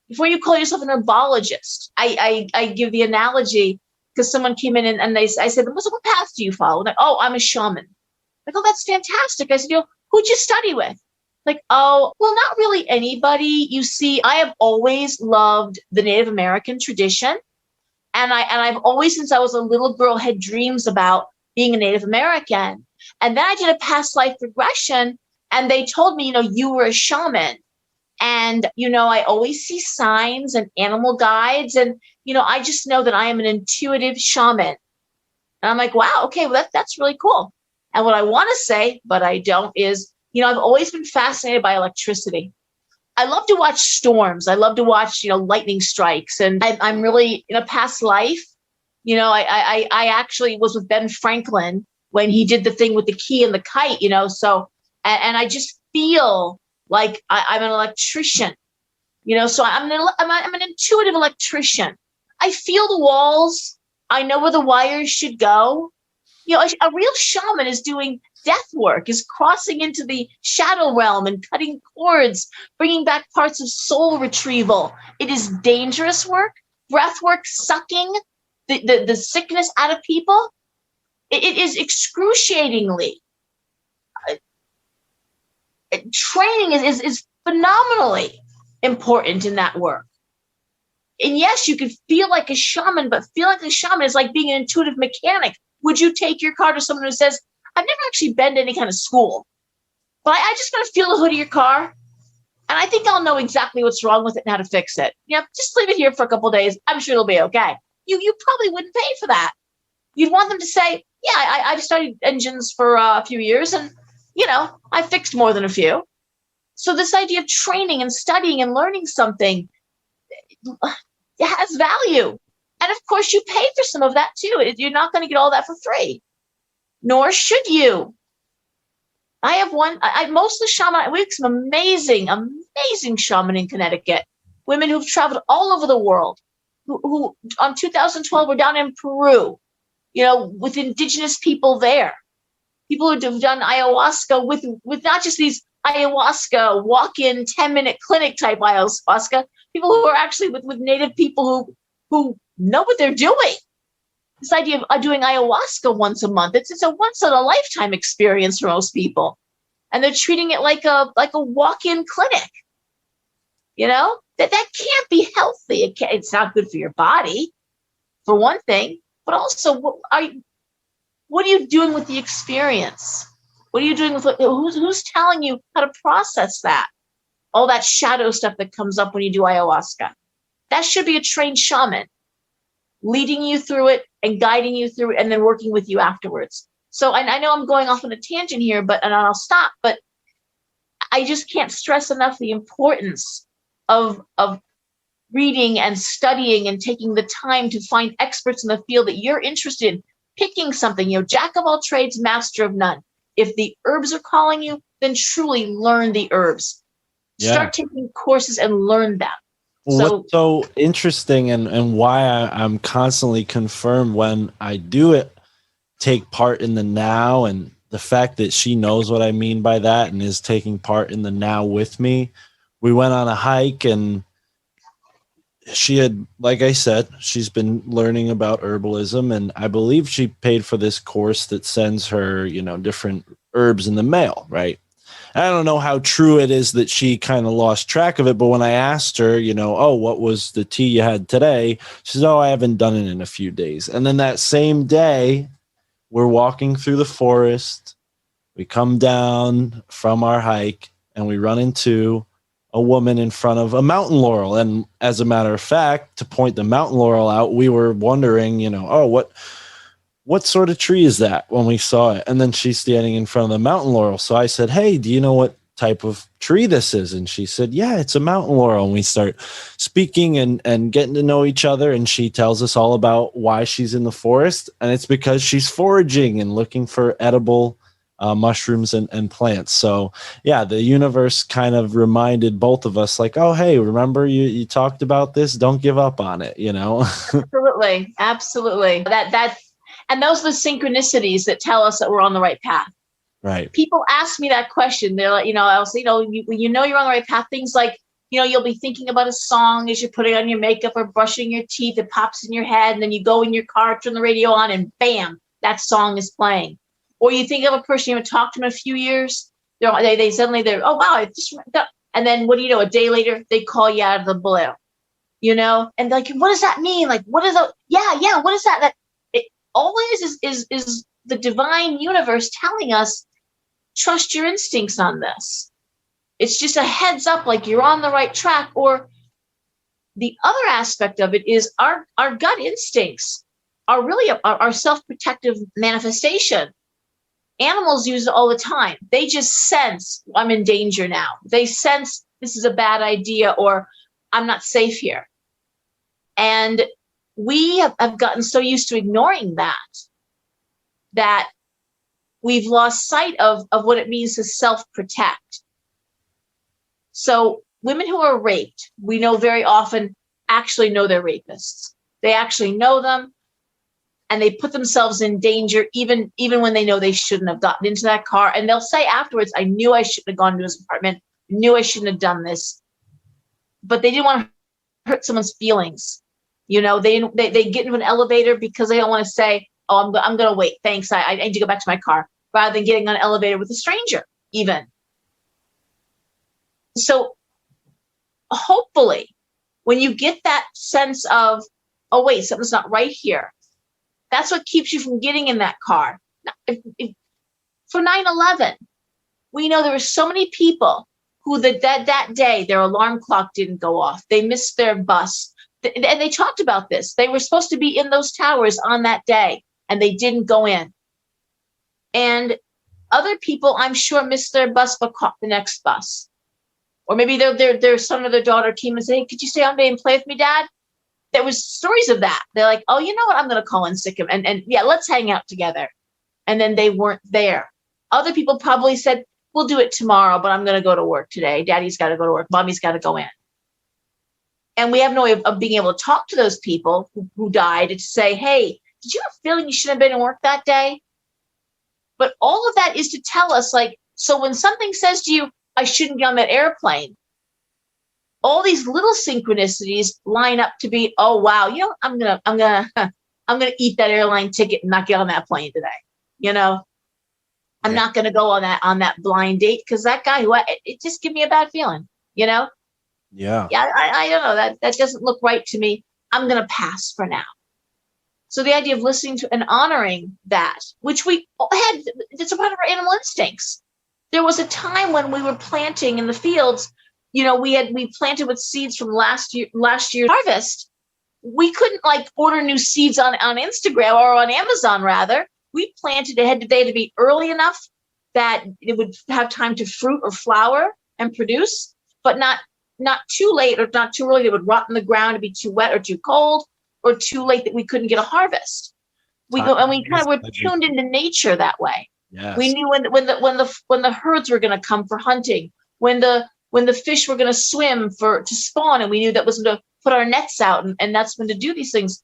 before you call yourself an herbologist, I give the analogy because someone came in and I said, what path do you follow? Like, oh, I'm a shaman. Like, oh, that's fantastic. I said, who'd you study with? Like, oh, well, not really anybody. You see, I have always loved the Native American tradition. And I've always, since I was a little girl, had dreams about being a Native American. And then I did a past life regression and they told me, you were a shaman. And, I always see signs and animal guides. And, I just know that I am an intuitive shaman. And I'm like, wow, okay, well, that's really cool. And what I want to say, but I don't, is, I've always been fascinated by electricity. I love to watch storms. I love to watch, lightning strikes. And I'm really, in a past life, I actually was with Ben Franklin when he did the thing with the key and the kite, so, and I just feel like I'm an electrician, so I'm an intuitive electrician. I feel the walls. I know where the wires should go. A real shaman is doing death work, is crossing into the shadow realm and cutting cords, bringing back parts of soul retrieval. It is dangerous work, breath work, sucking the sickness out of people. It is excruciatingly. Training is phenomenally important in that work. And yes, you could feel like a shaman, but feel like a shaman is like being an intuitive mechanic. Would you take your car to someone who says, I've never actually been to any kind of school, but I just got to feel the hood of your car, and I think I'll know exactly what's wrong with it and how to fix it. Just leave it here for a couple of days. I'm sure it'll be okay. You probably wouldn't pay for that. You'd want them to say, yeah, I've studied engines for a few years, and, I fixed more than a few. So this idea of training and studying and learning something, it has value. And of course, you pay for some of that too. You're not going to get all that for free, nor should you. I have most of the shaman, we have some amazing shaman in Connecticut, women who've traveled all over the world, who on 2012 were down in Peru, with indigenous people there, people who have done ayahuasca with not just these ayahuasca walk-in 10-minute clinic type ayahuasca, people who are actually with native people who know what they're doing. This idea of doing ayahuasca once a month, it's a once in a lifetime experience for most people. And they're treating it like a walk-in clinic. That can't be healthy. It's not good for your body, for one thing, but also what are you doing with the experience? What are you doing with who's telling you how to process that? All that shadow stuff that comes up when you do ayahuasca. That should be a trained shaman leading you through it and guiding you through it and then working with you afterwards. So I know I'm going off on a tangent here, and I'll stop, but I just can't stress enough the importance of reading and studying and taking the time to find experts in the field that you're interested in, picking something, jack of all trades, master of none. If the herbs are calling you, then truly learn the herbs. Yeah. Start taking courses and learn them. What's so interesting and why I'm constantly confirmed when I do it, take part in the now, and the fact that she knows what I mean by that and is taking part in the now with me. We went on a hike and she had, like I said, she's been learning about herbalism, and I believe she paid for this course that sends her, different herbs in the mail, right? I don't know how true it is that she kind of lost track of it, but when I asked her, oh, what was the tea you had today? She said, oh, I haven't done it in a few days. And then that same day, we're walking through the forest. We come down from our hike and we run into a woman in front of a mountain laurel. And as a matter of fact, to point the mountain laurel out, we were wondering, oh, what sort of tree is that when we saw it? And then she's standing in front of the mountain laurel. So I said, hey, do you know what type of tree this is? And she said, yeah, it's a mountain laurel. And we start speaking and getting to know each other. And she tells us all about why she's in the forest. And it's because she's foraging and looking for edible mushrooms and plants. So yeah, the universe kind of reminded both of us like, oh, hey, remember you talked about this? Don't give up on it, Absolutely. Absolutely. And those are the synchronicities that tell us that we're on the right path. Right. People ask me that question. They're like, I'll say, you're on the right path. Things like, you'll be thinking about a song as you're putting on your makeup or brushing your teeth. It pops in your head, and then you go in your car, turn the radio on, and bam, that song is playing. Or you think of a person you haven't talked to in a few years. They suddenly oh wow, and then what do you know? A day later, they call you out of the blue. And like, what does that mean? Like, what is that? Yeah. What is that? That it always is the divine universe telling us, trust your instincts on this. It's just a heads up, like you're on the right track. Or the other aspect of it is our gut instincts are really our self-protective manifestation. Animals use it all the time. They just sense, I'm in danger now. They sense this is a bad idea, or I'm not safe here. And we have gotten so used to ignoring that we've lost sight of what it means to self-protect. So women who are raped, we know very often actually know they're rapists. They actually know them, and they put themselves in danger even when they know they shouldn't have gotten into that car. And they'll say afterwards, I knew I shouldn't have gone to his apartment, knew I shouldn't have done this. But they didn't want to hurt someone's feelings. They get into an elevator because they don't want to say, oh, I'm going to wait. Thanks. I need to go back to my car, rather than getting on an elevator with a stranger even. So hopefully when you get that sense of, oh, wait, something's not right here, that's what keeps you from getting in that car. For 9/11, we know there were so many people who that day their alarm clock didn't go off. They missed their bus. And they talked about this. They were supposed to be in those towers on that day, and they didn't go in. And other people, I'm sure, missed their bus but caught the next bus. Or maybe their son or their daughter came and said, hey, could you stay on day and play with me, Dad? There was stories of that. They're like, oh, you know what? I'm going to call in sick and yeah, let's hang out together. And then they weren't there. Other people probably said, we'll do it tomorrow, but I'm going to go to work today. Daddy's got to go to work. Mommy's got to go in. And we have no way of being able to talk to those people who died and to say, hey, did you have a feeling you shouldn't have been at work that day? But all of that is to tell us, like, so when something says to you, I shouldn't be on that airplane, all these little synchronicities line up to be, oh wow, I'm gonna eat that airline ticket and not get on that plane today. I'm not gonna go on that blind date because that guy it just give me a bad feeling. Yeah. I don't know, that doesn't look right to me. I'm gonna pass for now. So the idea of listening to and honoring that, which we had, it's a part of our animal instincts. There was a time when we were planting in the fields. We planted with seeds from last year's harvest. We couldn't order new seeds on Instagram or on Amazon rather. We planted ahead. They had to be early enough that it would have time to fruit or flower and produce, but not too late or not too early. They would rot in the ground to be too wet or too cold or too late that we couldn't get a harvest. We kind of were tuned into nature that way. Yes. We knew when the herds were going to come for hunting, when the when the fish were going to swim to spawn, and we knew that was going to put our nets out, and that's when to do these things.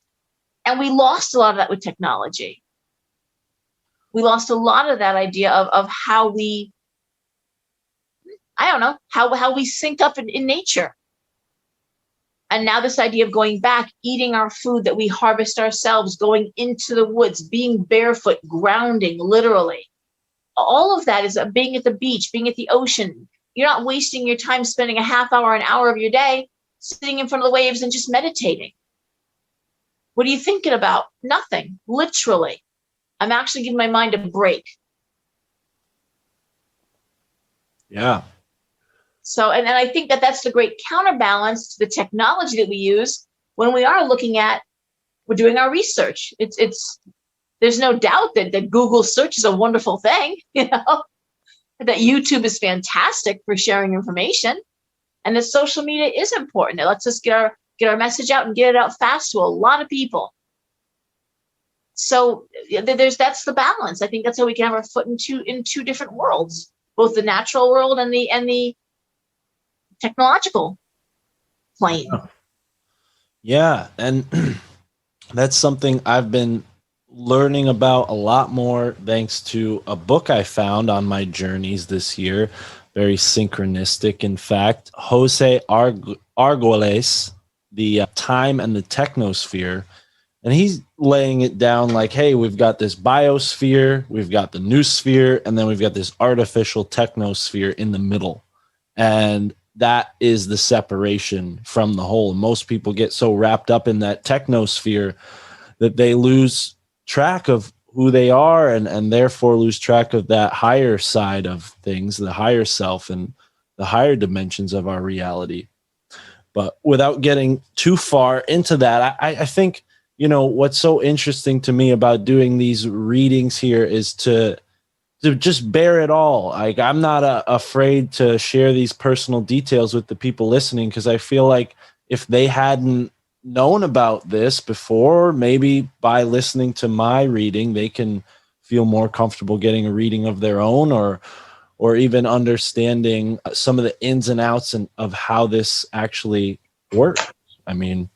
And we lost a lot of that with technology. We lost a lot of that idea of how we, I don't know, how we sync up in nature. And now this idea of going back, eating our food that we harvest ourselves, going into the woods, being barefoot, grounding, literally. All of that is being at the beach, being at the ocean. You're not wasting your time spending a half hour, an hour of your day sitting in front of the waves and just meditating. What are you thinking about? Nothing, literally. I'm actually giving my mind a break. Yeah. So, and I think that that's the great counterbalance to the technology that we use when we are looking at, we're doing our research. There's no doubt that Google search is a wonderful thing, that YouTube is fantastic for sharing information, and that social media is important. It lets us get our message out and get it out fast to a lot of people. So that's the balance. I think that's how we can have our foot in two different worlds, both the natural world and the technological plane. Yeah, and that's something I've been learning about a lot more thanks to a book I found on my journeys this year. Very synchronistic, in fact. Jose Argüelles, The Time and the Technosphere. And he's laying it down like, hey, we've got this biosphere, we've got the noosphere, and then we've got this artificial technosphere in the middle. And that is the separation from the whole. Most people get so wrapped up in that technosphere that they lose track of who they are and therefore lose track of that higher side of things, the higher self and the higher dimensions of our reality. But without getting too far into that, I think, what's so interesting to me about doing these readings here is to just bear it all. Like, I'm not afraid to share these personal details with the people listening, because I feel like if they hadn't known about this before, maybe by listening to my reading, they can feel more comfortable getting a reading of their own, or even understanding some of the ins and outs of how this actually works. I mean,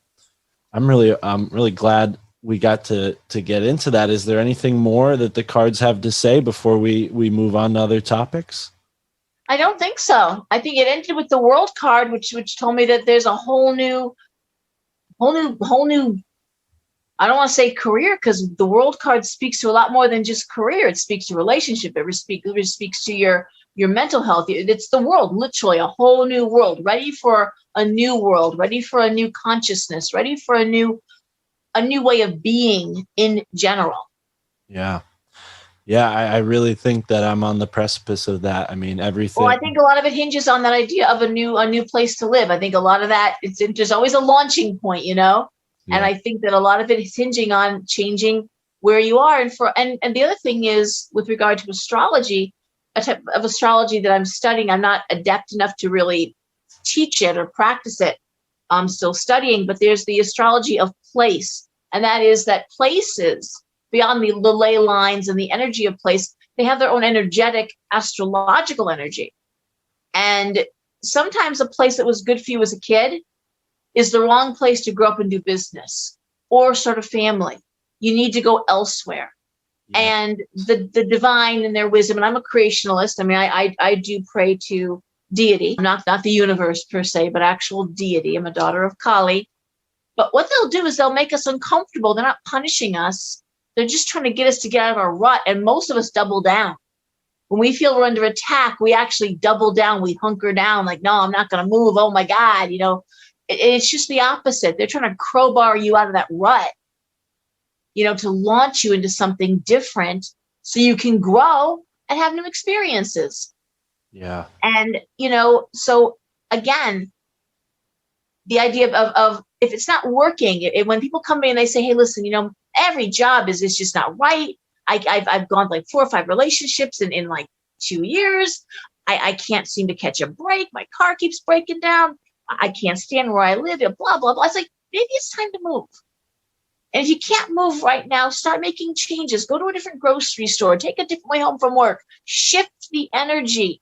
I'm really glad we got to get into that. Is there anything more that the cards have to say before we move on to other topics? I don't think so. I think it ended with the World card, which told me that there's a whole new, I don't want to say career, because the World card speaks to a lot more than just career. It speaks to relationship. It speaks to your mental health. It's the world, literally a whole new world, ready for a new world, ready for a new consciousness, ready for a new way of being in general. Yeah. Yeah, I really think that I'm on the precipice of that. I mean, everything. Well, I think a lot of it hinges on that idea of a new place to live. I think a lot of that, there's always a launching point, Yeah. And I think that a lot of it is hinging on changing where you are. And the other thing is, with regard to astrology, a type of astrology that I'm studying, I'm not adept enough to really teach it or practice it. I'm still studying, but there's the astrology of place. And that is that places, beyond the ley lines and the energy of place, they have their own energetic astrological energy. And sometimes a place that was good for you as a kid is the wrong place to grow up and do business or start a family. You need to go elsewhere. Yeah. And the divine and their wisdom, and I'm a creationalist. I mean, I do pray to deity, not the universe per se, but actual deity. I'm a daughter of Kali. But what they'll do is they'll make us uncomfortable. They're not punishing us. They're just trying to get us to get out of our rut. And most of us double down. When we feel we're under attack, we actually double down. We hunker down like, no, I'm not going to move. Oh my God. It's just the opposite. They're trying to crowbar you out of that rut, to launch you into something different so you can grow and have new experiences. Yeah. And, so again, the idea of if it's not working, when people come to me and they say, hey, listen, every job is just not right. I've gone like 4 or 5 relationships in like 2 years. I can't seem to catch a break. My car keeps breaking down. I can't stand where I live. Blah, blah, blah. It's like, maybe it's time to move. And if you can't move right now, start making changes. Go to a different grocery store. Take a different way home from work. Shift the energy.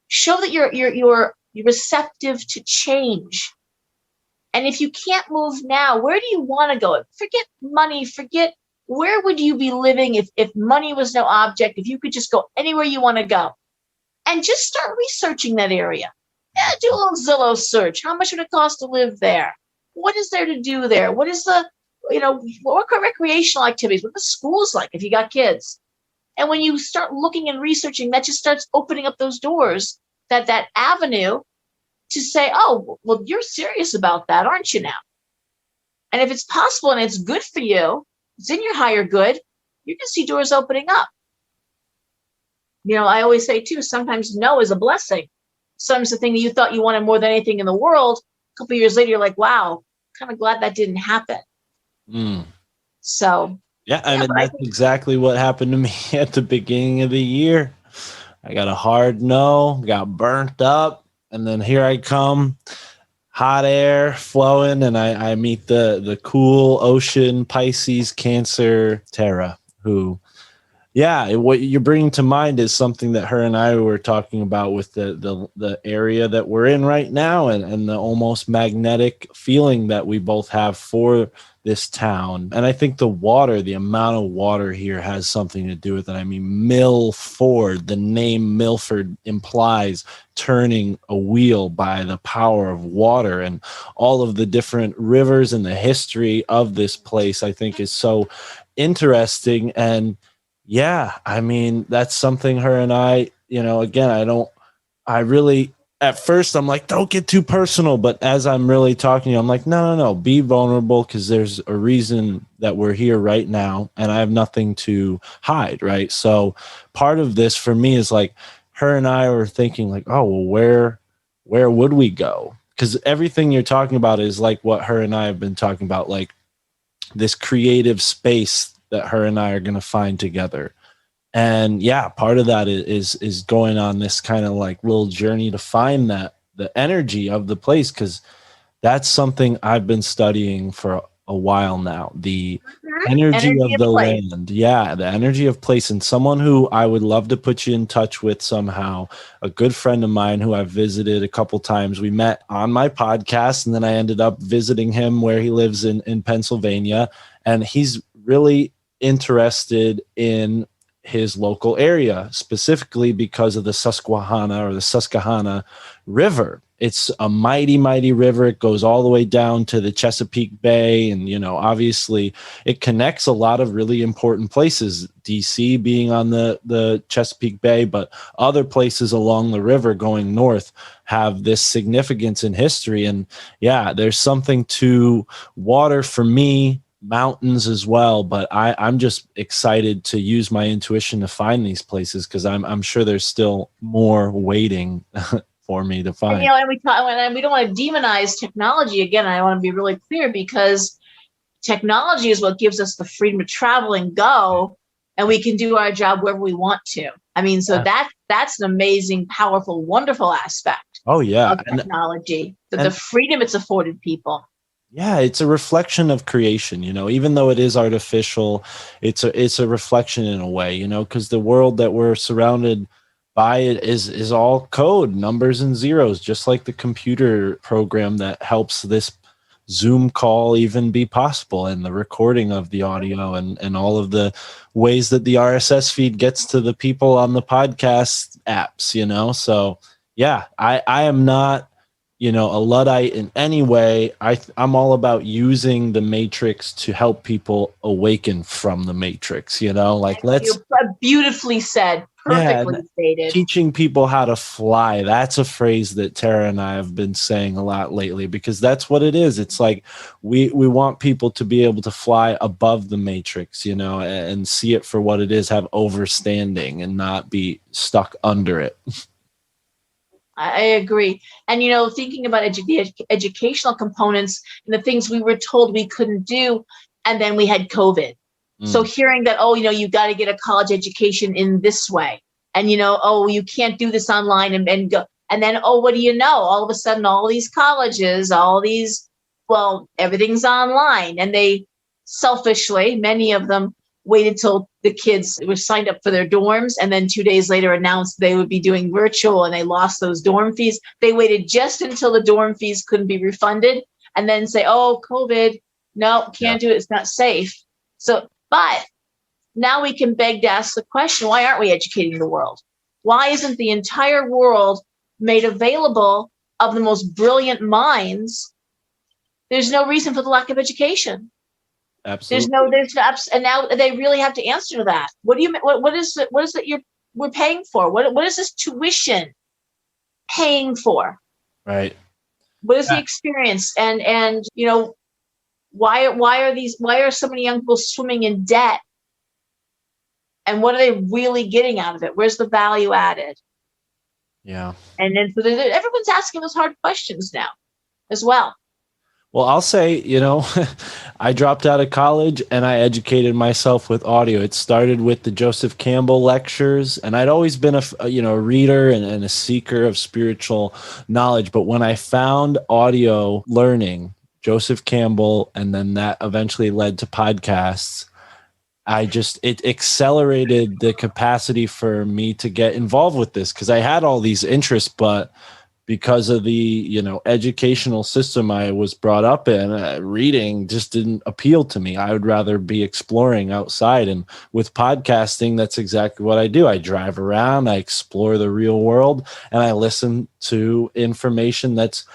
Show that you're Be receptive to change. And if you can't move now, where do you want to go? Forget money. Forget where would you be living if money was no object, if you could just go anywhere you want to go. And just start researching that area. Yeah, do a little Zillow search. How much would it cost to live there? What is there to do there? What is the, what are recreational activities? What are the schools like if you got kids? And when you start looking and researching, that just starts opening up those doors, that avenue to say, oh, well, you're serious about that, aren't you now? And if it's possible and it's good for you, it's in your higher good, you're going to see doors opening up. I always say, too, sometimes no is a blessing. Sometimes the thing that you thought you wanted more than anything in the world, a couple of years later, you're like, wow, kind of glad that didn't happen. So. Yeah, I mean, that's exactly what happened to me at the beginning of the year. I got a hard no, got burnt up, and then here I come, hot air flowing, and I meet the cool ocean Pisces Cancer Terra, who, yeah, what you're bringing to mind is something that her and I were talking about with the area that we're in right now, and the almost magnetic feeling that we both have for this town. And I think the amount of water here has something to do with it. I mean, Milford, the name Milford implies turning a wheel by the power of water, and all of the different rivers and the history of this place, I think, is so interesting. And yeah, I mean, that's something her and I, again, at first I'm like, don't get too personal. But as I'm really talking to you, I'm like, no, be vulnerable, because there's a reason that we're here right now and I have nothing to hide. Right. So part of this for me is like, her and I were thinking like, oh, well, where would we go? Because everything you're talking about is like what her and I have been talking about, like this creative space that her and I are going to find together. And yeah, part of that is going on this kind of like little journey to find the energy of the place, because that's something I've been studying for a while now. The energy of the land. Yeah, the energy of place. And someone who I would love to put you in touch with somehow, a good friend of mine who I've visited a couple times. We met on my podcast, and then I ended up visiting him where he lives in Pennsylvania. And he's really interested in his local area, specifically because of the Susquehanna River. It's a mighty, mighty river. It goes all the way down to the Chesapeake Bay. And, obviously it connects a lot of really important places, DC being on the Chesapeake Bay, but other places along the river going north have this significance in history. And yeah, there's something to water for me, mountains as well, but I'm just excited to use my intuition to find these places, because I'm sure there's still more waiting for me to find. And we don't want to demonize technology. Again, I want to be really clear, because technology is what gives us the freedom to travel and go, and we can do our job wherever we want to. I mean, so that's an amazing, powerful, wonderful aspect. Oh yeah, of technology, the freedom it's afforded people. Yeah, it's a reflection of creation, even though it is artificial, it's a reflection in a way, because the world that we're surrounded by it is all code, numbers and zeros, just like the computer program that helps this Zoom call even be possible, and the recording of the audio and all of the ways that the RSS feed gets to the people on the podcast apps, So yeah, I am not a Luddite in any way. I'm all about using the matrix to help people awaken from the matrix, let's beautifully said, perfectly stated. Teaching people how to fly. That's a phrase that Tara and I have been saying a lot lately, because that's what it is. It's like we want people to be able to fly above the matrix, and see it for what it is, have overstanding and not be stuck under it. I agree. And, thinking about the educational components and the things we were told we couldn't do, and then we had COVID. So hearing that, you got to get a college education in this way, and, you can't do this online and go. And then, what do you know? All of a sudden, all these colleges, everything's online. And they selfishly, many of them waited till the kids were signed up for their dorms and then 2 days later announced they would be doing virtual and they lost those dorm fees. They waited just until the dorm fees couldn't be refunded and then say, oh, COVID, no, can't do it. It's not safe. So, but now we can beg to ask the question, why aren't we educating the world? Why isn't the entire world made available of the most brilliant minds? There's no reason for the lack of education. Absolutely. And now they really have to answer to that. What do you, what is it we're paying for? What is this tuition paying for? Right. What is the experience? And, you know, why are so many young people swimming in debt? And what are they really getting out of it? Where's the value added? Yeah. And then everyone's asking those hard questions now as well. Well, I'll say, you know, I dropped out of college and I educated myself with audio. It started with the Joseph Campbell lectures, and I'd always been a reader and a seeker of spiritual knowledge. But when I found audio learning, Joseph Campbell, and then that eventually led to podcasts, it accelerated the capacity for me to get involved with this, because I had all these interests, but because of the, you know, educational system I was brought up in, reading just didn't appeal to me. I would rather be exploring outside. And with podcasting, that's exactly what I do. I drive around, I explore the real world, and I listen to information that's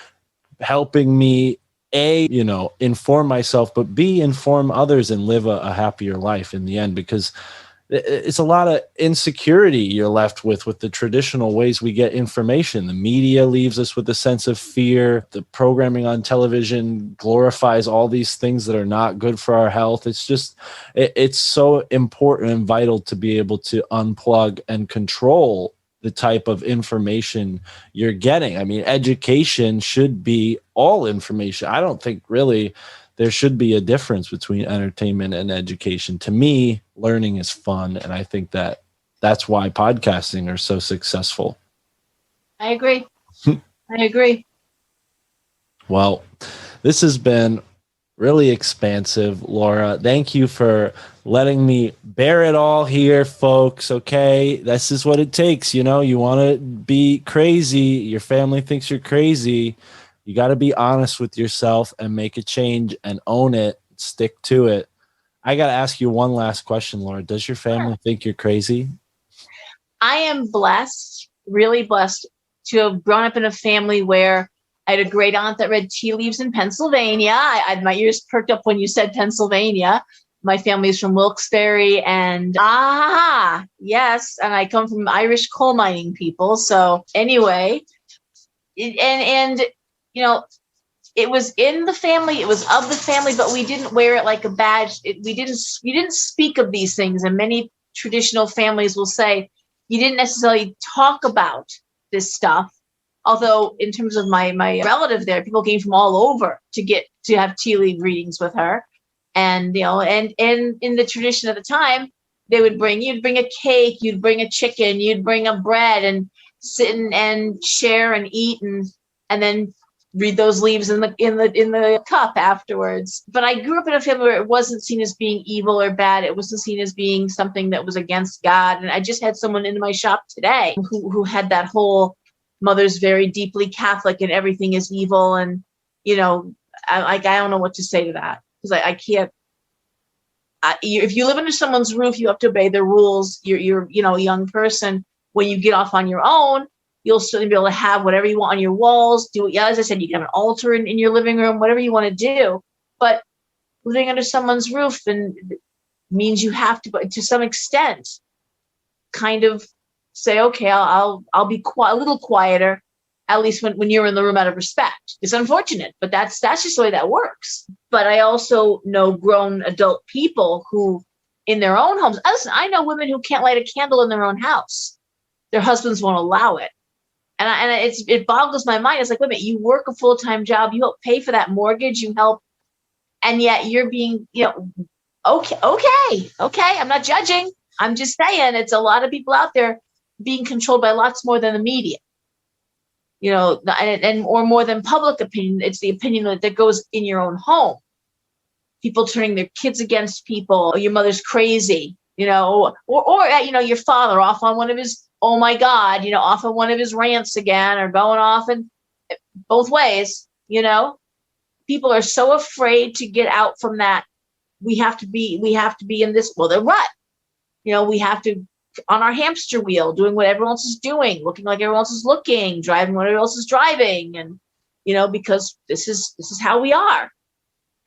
helping me, A, you know, inform myself, but B, inform others and live a happier life in the end, because it's a lot of insecurity you're left with the traditional ways we get information. The media leaves us with a sense of fear. The programming on television glorifies all these things that are not good for our health. It's just, it's so important and vital to be able to unplug and control the type of information you're getting. I mean, education should be all information. I don't think really there should be a difference between entertainment and education. To me, learning is fun, and I think that's why podcasting are so successful. I agree. I agree. Well, this has been really expansive, Laura. Thank you for letting me bear it all here, folks. Okay, this is what it takes. You know, you want to be crazy. Your family thinks you're crazy. You got to be honest with yourself and make a change and own it. Stick to it. I got to ask you one last question, Laura. Does your family think you're crazy? I am blessed, really blessed, to have grown up in a family where I had a great aunt that read tea leaves in Pennsylvania. My ears perked up when you said Pennsylvania. My family is from Wilkes-Barre, and yes, and I come from Irish coal mining people. So anyway, and you know, it was in the family, it was of the family, but we didn't wear it like a badge. We didn't speak of these things. And many traditional families will say, you didn't necessarily talk about this stuff. Although in terms of my relative there, people came from all over to have tea leaf readings with her. And, you know, and in the tradition of the time, you'd bring a cake, you'd bring a chicken, you'd bring a bread and sit and share and eat and then read those leaves in the cup afterwards. But I grew up in a family where it wasn't seen as being evil or bad. It wasn't seen as being something that was against God. And I just had someone in my shop today who had that whole mother's very deeply Catholic and everything is evil. And, you know, I don't know what to say to that, because I can't. If you live under someone's roof, you have to obey their rules. You're a young person. When you get off on your own, you'll certainly be able to have whatever you want on your walls. As I said, you can have an altar in your living room, whatever you want to do. But living under someone's roof means you have to some extent, kind of say, okay, I'll be a little quieter, at least when you're in the room, out of respect. It's unfortunate, but that's just the way that works. But I also know grown adult people who, in their own homes, listen, I know women who can't light a candle in their own house. Their husbands won't allow it. And it boggles my mind. It's like, wait a minute, you work a full-time job, you help pay for that mortgage, you help, and yet you're being, you know, okay. I'm not judging. I'm just saying it's a lot of people out there being controlled by lots more than the media, you know, or more than public opinion. It's the opinion that goes in your own home. people turning their kids against people, your mother's crazy, or your father off on one of his, oh my God, off on one of his rants again, or going off in both ways, people are so afraid to get out from that. We have to be in this, the rut, we have to on our hamster wheel, doing what everyone else is doing, looking like everyone else is looking, driving what everyone else is driving. And, because this is how we are.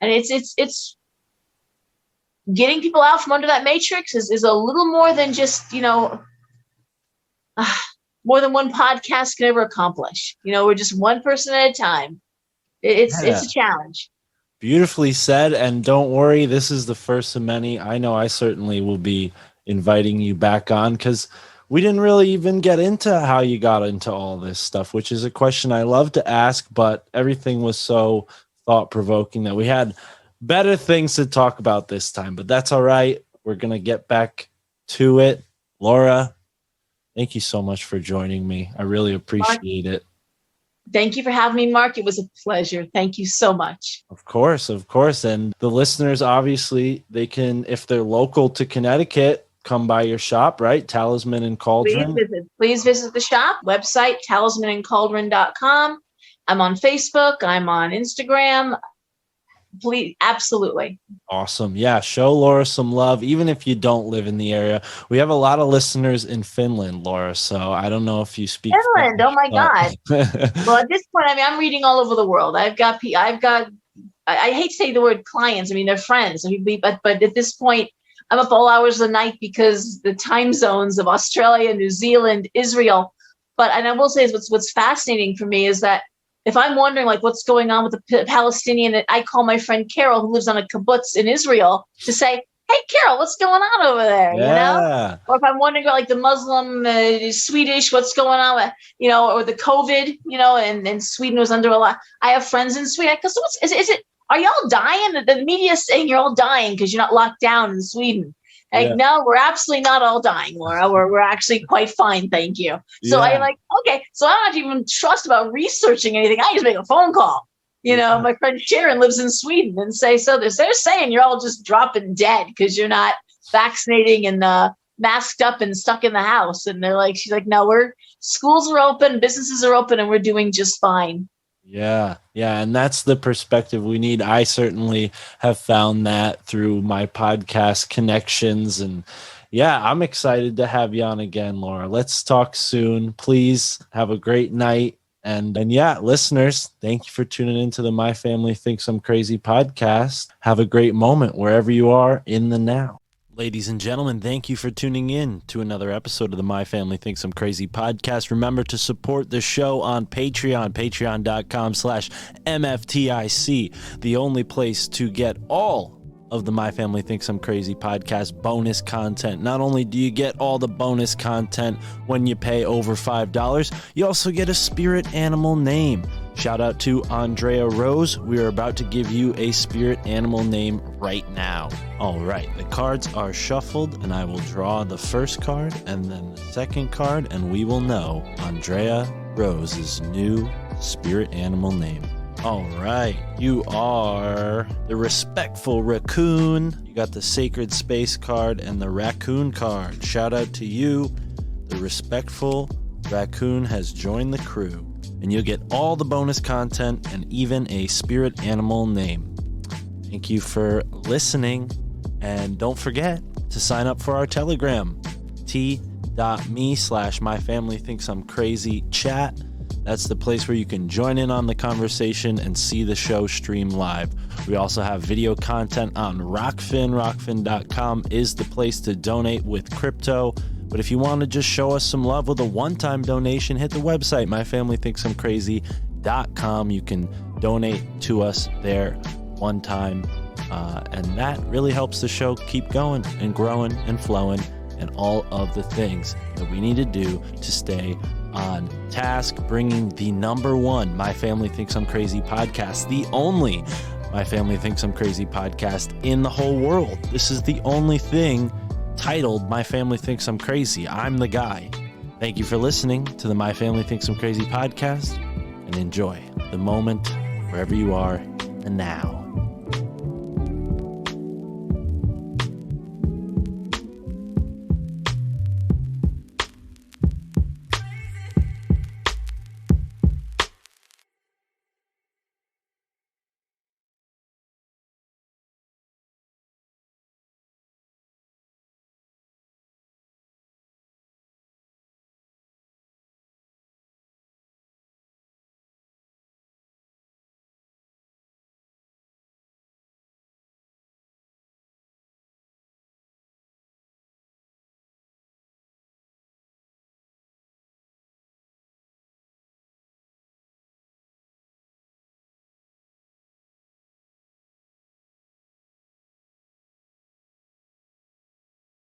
And it's getting people out from under that matrix is a little more than just, more than one podcast can ever accomplish. We're just one person at a time. It's a challenge. Beautifully said. And don't worry, this is the first of many. I know I certainly will be inviting you back on, because we didn't really even get into how you got into all this stuff, which is a question I love to ask, but everything was so thought-provoking that we had better things to talk about this time. But that's all right. We're going to get back to it. Laura, thank you so much for joining me. I really appreciate it. Thank you for having me, Mark. It was a pleasure. Thank you so much. Of course. And the listeners, obviously, they can, if they're local to Connecticut, come by your shop, right? Talisman and Cauldron. Please visit the shop website, talismanandcauldron.com. I'm on Facebook. I'm on Instagram. Please, absolutely. Awesome. Yeah, show Laura some love, even if you don't live in the area. We have a lot of listeners in Finland, Laura, so I don't know if you speak Finland. Finnish, oh my God. Well, at this point, I'm reading all over the world. I hate to say the word clients. They're friends. But at this point, I'm up all hours of the night because the time zones of Australia, New Zealand, Israel. And I will say what's fascinating for me is that if I'm wondering what's going on with the Palestinian, I call my friend Carol, who lives on a kibbutz in Israel, to say, hey, Carol, what's going on over there? Yeah. Or if I'm wondering about the Muslim, Swedish, what's going on with, or the COVID, and Sweden was under a lot. I have friends in Sweden. Because is it? Are y'all dying? The media is saying you're all dying because you're not locked down in Sweden. No, we're absolutely not all dying, Laura. We're actually quite fine, thank you. So I'm okay. So I don't even trust about researching anything. I just make a phone call. My friend Sharon lives in Sweden and they're saying you're all just dropping dead because you're not vaccinating and masked up and stuck in the house. And she's like, no, schools are open, businesses are open, and we're doing just fine. Yeah. And that's the perspective we need. I certainly have found that through my podcast connections. And I'm excited to have you on again, Laura. Let's talk soon. Please have a great night. And listeners, thank you for tuning into the My Family Thinks I'm Crazy podcast. Have a great moment wherever you are in the now. Ladies and gentlemen, thank you for tuning in to another episode of the My Family Thinks I'm Crazy podcast. Remember to support the show on Patreon, patreon.com/MFTIC, the only place to get all of the My Family Thinks I'm Crazy podcast bonus content. Not only do you get all the bonus content when you pay over $5, you also get a spirit animal name. Shout out to Andrea Rose. We are about to give you a spirit animal name right now. All right, the cards are shuffled and I will draw the first card and then the second card, and we will know Andrea Rose's new spirit animal name. All right, you are the respectful raccoon. You got the sacred space card and the raccoon card. Shout out to you. The respectful raccoon has joined the crew, and you'll get all the bonus content and even a spirit animal name. Thank you for listening, and don't forget to sign up for our Telegram, t.me/myfamilythinksimcrazychat. That's the place where you can join in on the conversation and see the show stream live. We also have video content on Rockfin. Rockfin.com is the place to donate with crypto. But if you want to just show us some love with a one-time donation, hit the website, myfamilythinksimcrazy.com. You can donate to us there one time. And that really helps the show keep going and growing and flowing and all of the things that we need to do to stay on task, bringing the number one My Family Thinks I'm Crazy podcast, the only My Family Thinks I'm Crazy podcast in the whole world. This is the only thing titled My Family Thinks I'm Crazy. I'm the guy. Thank you for listening to the My Family Thinks I'm Crazy podcast, and enjoy the moment wherever you are and now.